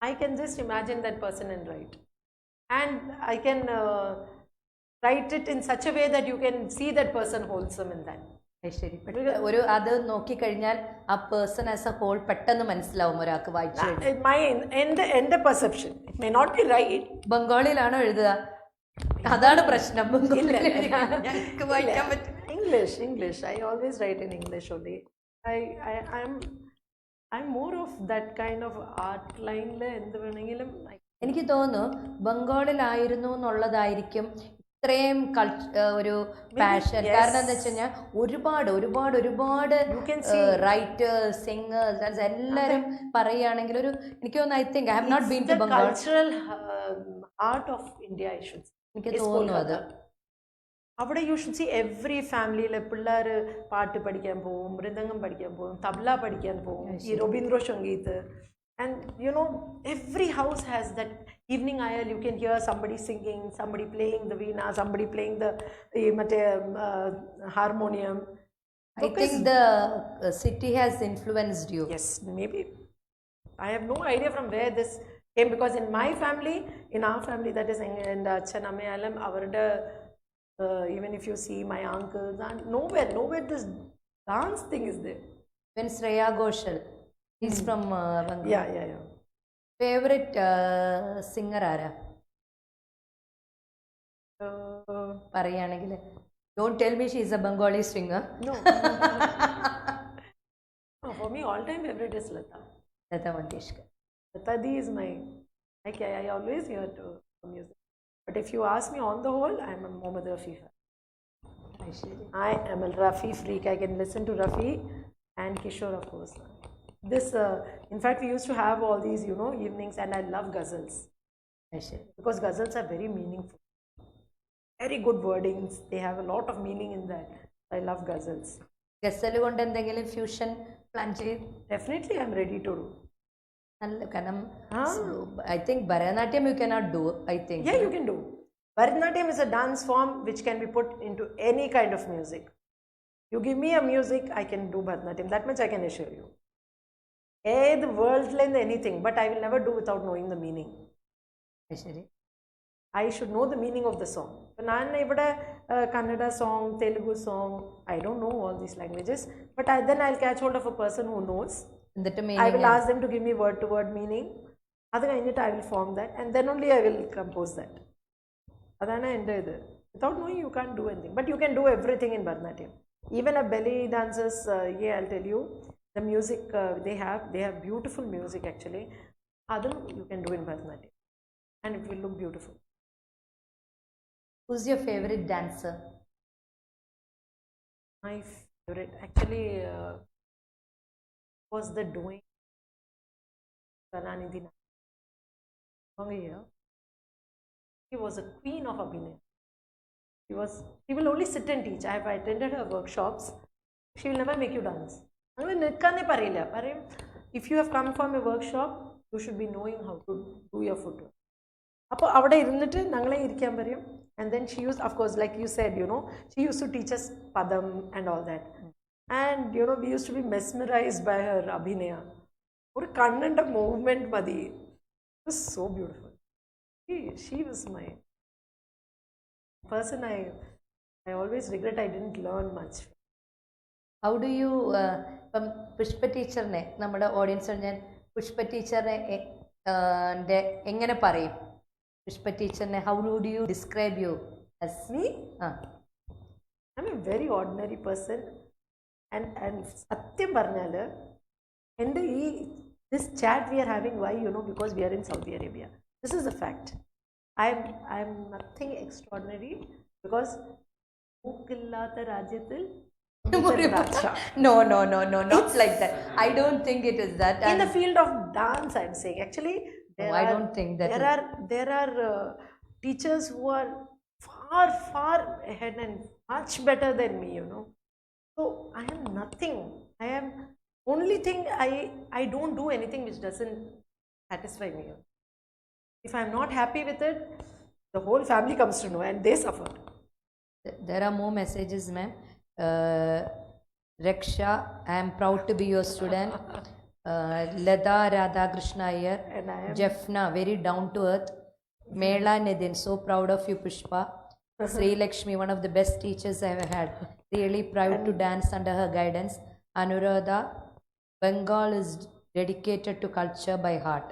I can just imagine that person and write. And I can write it in such a way that you can see that person wholesome in that. ശരി, ഒരു അത് നോക്കിക്കഴിഞ്ഞാൽ ആ person as A whole പെട്ടെന്ന് മനസ്സിലാവും ഒരാൾക്ക് വായിച്ചു. എൻ്റെ perception it may not be right. ബംഗാളിലാണോ എഴുതുക? അതാണ് പ്രശ്നം. ഞങ്ങൾക്ക് വായിക്കാൻ പറ്റും. English. I always write in English only. I'm more of that kind of art line. എന്ത് വേണമെങ്കിലും എനിക്ക് തോന്നുന്നു ബംഗാളിലായിരുന്നു എന്നുള്ളതായിരിക്കും ഇത്രയും ഒരു പാഷൻ. കാരണം എന്താ വെച്ച് കഴിഞ്ഞാൽ ഒരുപാട് റൈറ്റേഴ്സ്, സിംഗേഴ്സ് എല്ലാവരും പറയുകയാണെങ്കിൽ ഒരു എനിക്ക് തോന്നുന്നു I think I have not been to Bengal. Cultural art of India I should say. എനിക്ക് തോന്നുന്നു അത് അവിടെ യു ഷുഡ് സി എവറി ഫാമിലിയിലെ പിള്ളേർ പാട്ട് പഠിക്കാൻ പോകും, മൃദംഗം പഠിക്കാൻ പോകും, തബ്ല പഠിക്കാൻ പോകും, ഈ Ravindra Sangeeth. And you know, every house has that evening aisle. You can hear somebody singing, somebody playing the veena, somebody playing the harmonium. I think the city has influenced you. Yes, maybe. I have no idea from where this came, because in my family, in our family, that is in Achanamayalam, even if you see my uncles, and nowhere this dance thing is there. When Shreya Ghoshal, he's from Bengal. Yeah. Favorite singer ആരാ? പറയുകയാണെങ്കിൽ don't tell me she is a Bengali singer. No. No, for me all time favorite is Lata Mangeshkar. Lata Di is my, like I always hear to music. But if you ask me on the whole, I am a Mohammed Rafi fan. I am a Rafi freak. I can listen to Rafi and Kishore, of course. This, in fact, we used to have all these, you know, evenings, and I love ghazals. Because ghazals are very meaningful. Very good wordings. They have a lot of meaning in that. I love ghazals. ഗസൽ കൊണ്ട് എന്തെങ്കിലും fusion plan ചെയ്യും? Definitely, I am ready to do. കാരണം I think Bharatanatyam you cannot do, I think. Yeah, you can do. Bharatanatyam is a dance form which can be put into any kind of music. You give me a music, I can do Bharatanatyam. That much I can assure you. The world length anything, but I will never do without knowing the meaning. I should know the meaning of the song. Kannada song, Telugu song, I don't know all these languages, but then I'll catch hold of a person who knows. I will ask them to give me word to word meaning. I will form that, and then only I will compose that. Without knowing, you can't do anything, but you can do everything in Bharatanatyam. Even a belly dancers, I'll tell you, the music they have beautiful music actually. Adam you can do in Bharatanatyam, and it will look beautiful. Who's your favorite dancer? My favorite actually was the doing Kalanidhi. She was a queen of Abhinay. She will only sit and teach. I have attended her workshops. She will never make you dance. If you have come from a workshop, you should be knowing how to do your footwork. അപ്പോൾ അവിടെ ഇരുന്നിട്ട് ഞങ്ങളെ ഇരിക്കാൻ പറയും. And then she used, of course, like you said, she used to teach us padam and all that. And we used to be mesmerized by her abhinaya. ഒരു കണ്ണൻ്റെ movement മതി. It was so beautiful. She was my person. I always regret I didn't learn much. How do U ഇപ്പം പുഷ്പ ടീച്ചറിനെ നമ്മുടെ audience ഞാൻ പുഷ്പ ടീച്ചറിനെ എങ്ങനെ പറയും? പുഷ്പ ടീച്ചറിനെ how do you describe you as Me? I'm a very ordinary person. And സത്യം പറഞ്ഞാൽ എൻ്റെ this chat we are having, why? Because we are in Saudi Arabia. This is a fact. I'm nothing extraordinary because മൂക്കില്ലാത്ത രാജ്യത്തിൽ No, not like that. I don't think it is that. In the field of dance, I'm saying. Actually, I don't think that there are teachers who are far ahead and much better than me, So I am nothing. I am only thing, I don't do anything which doesn't satisfy me. If I'm not happy with it, the whole family comes to know and they suffer. There are more messages, ma'am. Raksha, I am proud to be your student. Lada Radhakrishna Iyer, And I am Jeffna, very down to earth. Mela Nidin, so proud of you, Pushpa. Sri Lakshmi, one of the best teachers I have had. Really proud to dance under her guidance. Anuradha, Bengal is dedicated to culture by heart.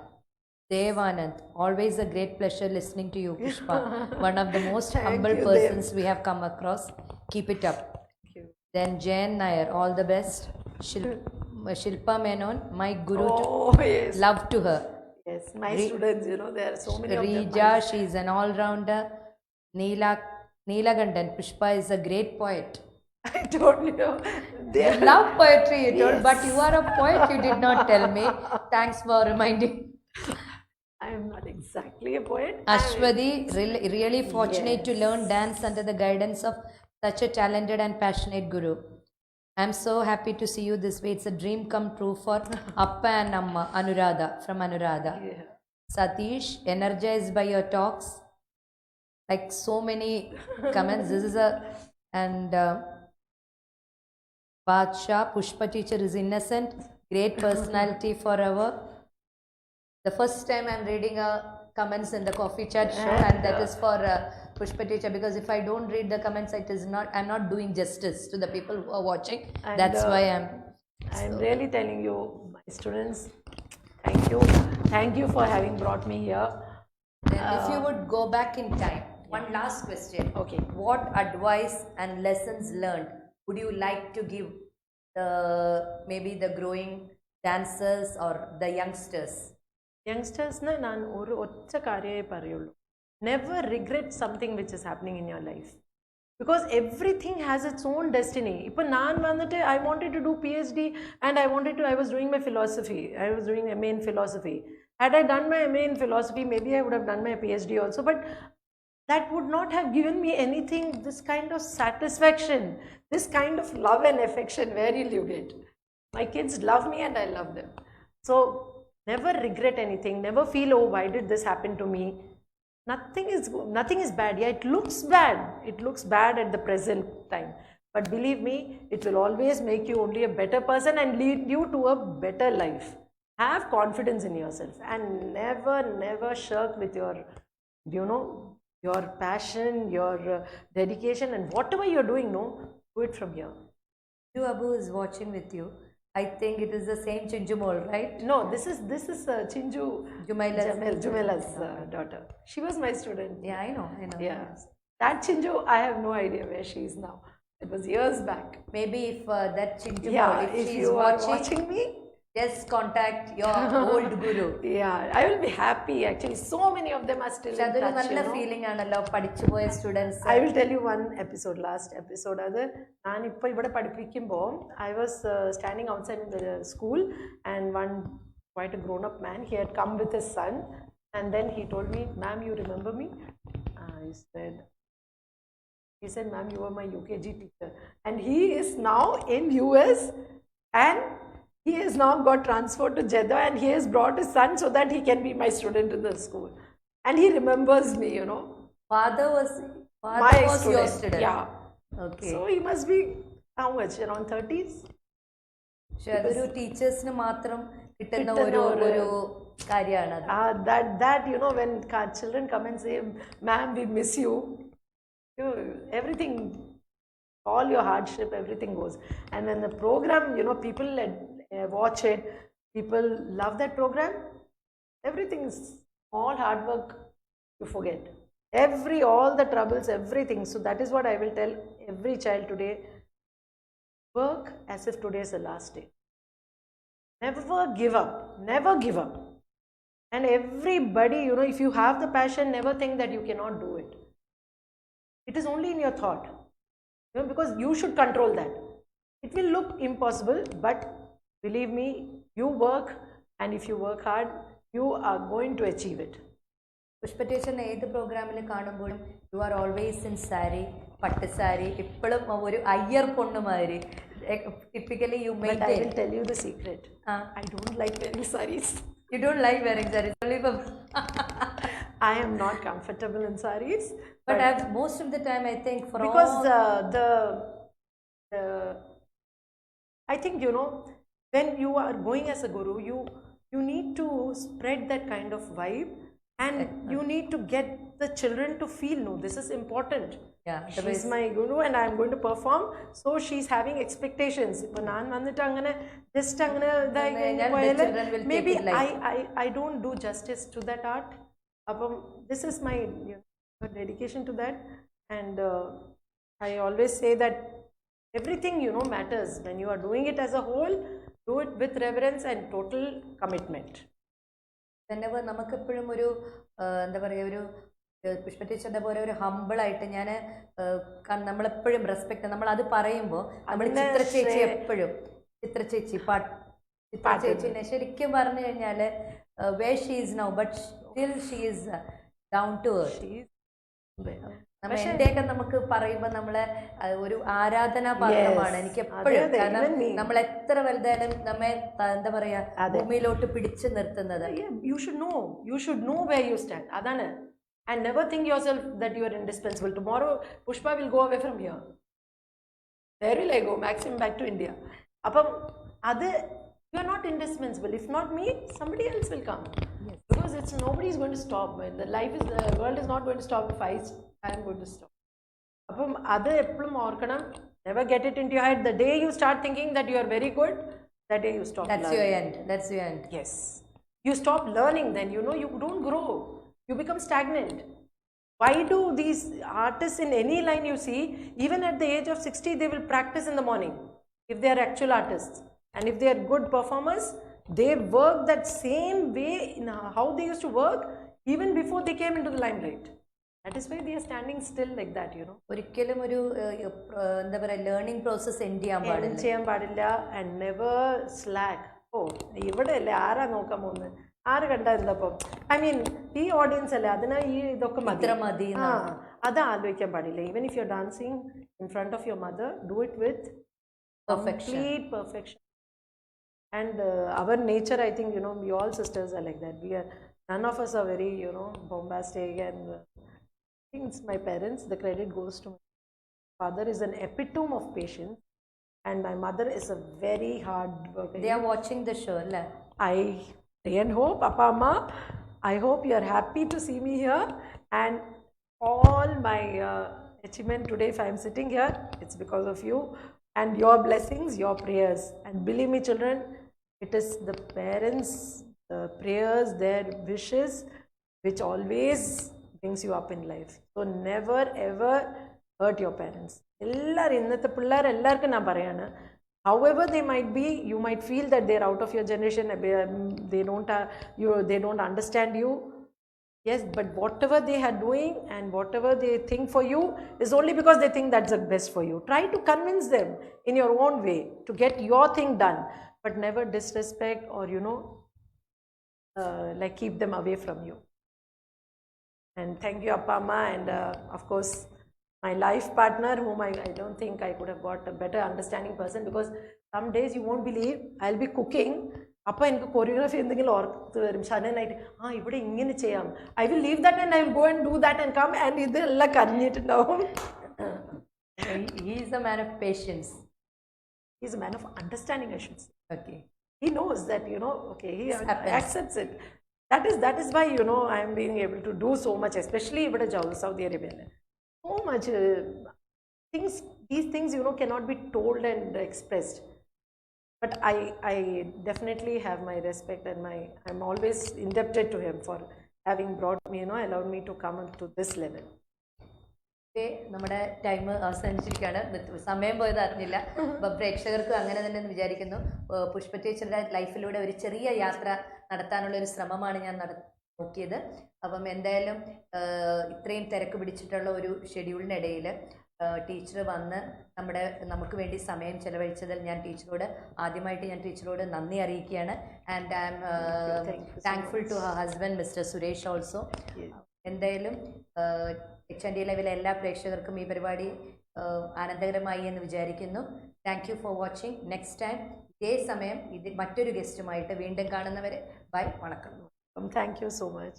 Devanand, always a great pleasure listening to you, Pushpa. One of the most humble you, persons we have come across. Keep it up. Thank you. Then Jain Nair, all the best. Shilpa Menon, my guru, Oh, yes. love to her. Yes, my students, there are so many of them. Rija, she is an all-rounder. Neelagandan, Pushpa is a great poet. I told you. You love poetry, you told, but you are a poet, you did not tell me. Thanks for reminding. I am not exactly a poet. Ashwadi, really fortunate to learn dance under the guidance of such a talented and passionate guru. I'm so happy to see you this way. It's a dream come true for Appa and Amma, Anuradha, from Anuradha. Yeah. Satish, energized by your talks. Like so many comments. This is and Badsha, Pushpa teacher is innocent, great personality forever. The first time I'm reading comments in the coffee chat show, and that is for Pushpa teacher, because if I don't read the comments, I'm not doing justice to the people who are watching. And, That's why I'm really telling you, my students, thank you for having brought me here. If you would go back in time, one last question. Okay. What advice and lessons learned would you like to give maybe the growing dancers or the youngsters? യങ്സ്റ്റേഴ്സിന് ഞാൻ ഒരു ഒറ്റ കാര്യമേ പറയുള്ളൂ. Never regret something which is happening in your life, because everything has its own destiny. ഇപ്പം ഞാൻ വന്നിട്ട് I wanted to do PhD and I was doing my philosophy. I was doing MA in philosophy. Had I done my MA in philosophy, maybe I would have done my PhD also, but that would not have given me anything, this kind of satisfaction, this kind of love and affection. Where will you get? My kids love me and I love them. So never regret anything. Never feel, oh, why did this happen to me? Nothing is bad. Yeah, it looks bad. It looks bad at the present time. But believe me, it will always make you only a better person and lead you to a better life. Have confidence in yourself and never shirk with your, your passion, your dedication, and whatever you're doing, do it from here. Abu is watching with you. I think it is the same Chinjumol, right? No, this is Chinju Jumela's daughter. She was my student. Yeah, I know. Yeah, that Chinju, I have no idea where she is now. It was years back. Maybe if that Chinjumol, Yeah, if she you is are watching me, just contact your old guru. Yeah, I will be happy. Actually, so many of them are still in അതൊരു touch. നല്ല feeling ആണല്ലോ പഠിച്ചു പോയ students. I will tell you one episode, last episode. അത് ഞാൻ ഇപ്പോൾ ഇവിടെ പഠിപ്പിക്കുമ്പോൾ I was standing outside in the school, and one quite a grown up man, he had come with his son, and then he told me, ma'am, you remember me? He said, ma'am, you were my UKG teacher. And he is now in US, and he has now got transferred to Jeddah, and he has brought his son so that he can be my student in the school. and he remembers me, you know. Father was My your student. student. Yeah. Okay. So he must be how much? Around 30s? പക്ഷെ അതൊരു ടീച്ചേഴ്സിന് മാത്രം കിട്ടുന്ന കിട്ടുന്ന ഒരു കാര്യമാണ് അത്. That you know, when children come and say, "Ma'am, we miss you," everything, all your hardship, everything goes. And when the program, you know, people watch it, people love that program. Everything is all hard work. You forget all the troubles, everything. So that is what I will tell every child today. Work as if today is the last day. Never give up. Never give up. And everybody, you know, if you have the passion, never think that you cannot do it. It is only in your thought. You know, because you should control that. It will look impossible, but believe me, you work, and if you work hard, you are going to achieve it. Pushpa ടീച്ചറിനെ ഏത് പ്രോഗ്രാമിൽ കാണുമ്പോഴും you are always in sari, പട്ട് സാരി, ഇപ്പോഴും ഒരു അയ്യർ പൊണ്ണുമാതിരി. Typically you But I will tell you the secret. I don't like wearing saris. You don't like wearing saris only for I am not comfortable in saris. but most of the time I think for because all the I think, you know, when you are going as a guru, you need to spread that kind of vibe, and you need to get the children to feel, no, this is important. Yeah, She's my guru and I am going to perform, so she's having expectations. Ipo naan vannitu angane just angane children will maybe take it like I don't do justice to that art. Appam this is my, you know, dedication to that. And I always say that everything, you know, matters. When you are doing it as a whole, do it with reverence and total commitment. whenever നമുക്കെപ്പോഴും ഒരു എന്താ പറയുക, ഒരു പുഷ്പ ടീച്ചറിന്റെ പോലെ ഒരു ഹമ്പിളായിട്ട് ഞാൻ നമ്മളെപ്പോഴും റെസ്പെക്ട്, നമ്മൾ അത് പറയുമ്പോൾ നമ്മൾ ചിത്ര ചേച്ചി എപ്പോഴും ചിത്ര ചേച്ചിനെ ശരിക്കും പറഞ്ഞു കഴിഞ്ഞാൽ where she is now, but still she is down to earth. നമ്മ എന്റെയൊക്കെ നമുക്ക് പറയുമ്പോൾ നമ്മളെ ഒരു ആരാധനാ പാത്രമാണ് എനിക്ക് എപ്പോഴും. കാരണം നമ്മൾ എത്ര വലുതായാലും നമ്മെ എന്താ പറയാ ഭൂമിയിലോട്ട് പിടിച്ചു നിർത്തുന്നത്. You should know where you stand. Adana. And never think yourself that you are indispensable. Tomorrow Pushpa will go away from here. Where will I go? Maximum back to India. Appam you are not indispensable. If not me, somebody else will come. Yes. Because nobody is going to stop. The world is not going to stop if I am going to stop. Appam adu eppalum orkanam. Never get it into your head. The day you start thinking that you are very good, that day you stop That's learning. That's your end. Yes. You stop learning, then you know you don't grow. You become stagnant. Why do these artists in any line you see, even at the age of 60, they will practice in the morning if they are actual artists. And if they are good performers, they work that same way in how they used to work even before they came into the limelight. That is why they are standing still like that, you know. ഒരിക്കലും ഒരു എന്താ പറയുക learning process end ചെയ്യാൻ പാടില്ല. And never slack. ഓ ഇവിടെ അല്ലേ ആരാ നോക്കാൻ പോകുന്നത്, ആര് കണ്ടാ എന്താപ്പം, ഐ മീൻ ഈ ഓഡിയൻസ് അല്ലേ, അതിനാ ഈ ഇതൊക്കെ മതി അത് ആലോചിക്കാൻ പാടില്ല. Even if you are dancing in front of your mother, do it with complete perfection. And our nature, I think, you know, we all sisters are like that. None of us are very, you know, bombastic. And I think it's my parents, the credit goes to my father is an epitome of patience, and my mother is a very hard worker. They are watching the show, la. I pray and hope, Appa Amma, I hope you are happy to see me here. And all my achievement today, if I am sitting here, it's because of you and your blessings, your prayers. And believe me, children, it is the parents, the prayers, their wishes, which always brings you up in life. So never ever hurt your parents. However they might be, you might feel that they are out of your generation, they don't understand you. Yes, but whatever they are doing and whatever they think for you is only because they think that's the best for you. Try to convince them in your own way to get your thing done, but never disrespect or, you know, like keep them away from you. And thank you, Appa Amma, and of course my life partner, whom I don't think I could have got a better understanding person, because some days you won't believe I'll be cooking. അപ്പോൾ എനിക്ക് choreography എന്തെങ്കിലും ഓർത്ത് വരും സഡനായിട്ട് ഇവിടെ ഇങ്ങനെ ചെയ്യാം. I will leave that and I will go and do that and come and ഇതെല്ലാം കരഞ്ഞിട്ടുണ്ടാവും. He is a man of patience. He is a man of understanding, I should say. Okay. He knows that, okay, he happens. accepts it. That is why, I am being able to do so much, especially ഇവിടെ Saudi Arabia. So much these things, cannot be told and expressed. But I definitely have my respect and I'm always indebted to him for having brought me, allowed me to come up to this level. നമ്മുടെ time അവസാനിച്ചിരിക്കുകയാണ്. സമയം പോയത് അറിഞ്ഞില്ല. അപ്പം പ്രേക്ഷകർക്കും അങ്ങനെ തന്നെ എന്ന് വിചാരിക്കുന്നു. പുഷ്പ ടീച്ചറുടെ ലൈഫിലൂടെ ഒരു ചെറിയ യാത്ര നടത്താനുള്ള ഒരു ശ്രമമാണ് ഞാൻ നോക്കിയത്. അപ്പം എന്തായാലും ഇത്രയും തിരക്ക് പിടിച്ചിട്ടുള്ള ഒരു ഷെഡ്യൂളിനിടയിൽ ടീച്ചർ വന്ന് നമുക്ക് വേണ്ടി സമയം ചെലവഴിച്ചതിൽ ഞാൻ ടീച്ചറോട് നന്ദി അറിയിക്കുകയാണ്. And I am thankful to her husband mister Suresh also. എന്തായാലും HND ലൈവിലെ എല്ലാ പ്രേക്ഷകർക്കും ഈ പരിപാടി ആനന്ദകരമായി എന്ന് വിചാരിക്കുന്നു. Thank you for watching. Next time ഇതേ സമയം മറ്റൊരു ഗസ്റ്റുമായിട്ട് വീണ്ടും കാണുന്നവരെ ബൈ, വണക്കം. Thank you so much.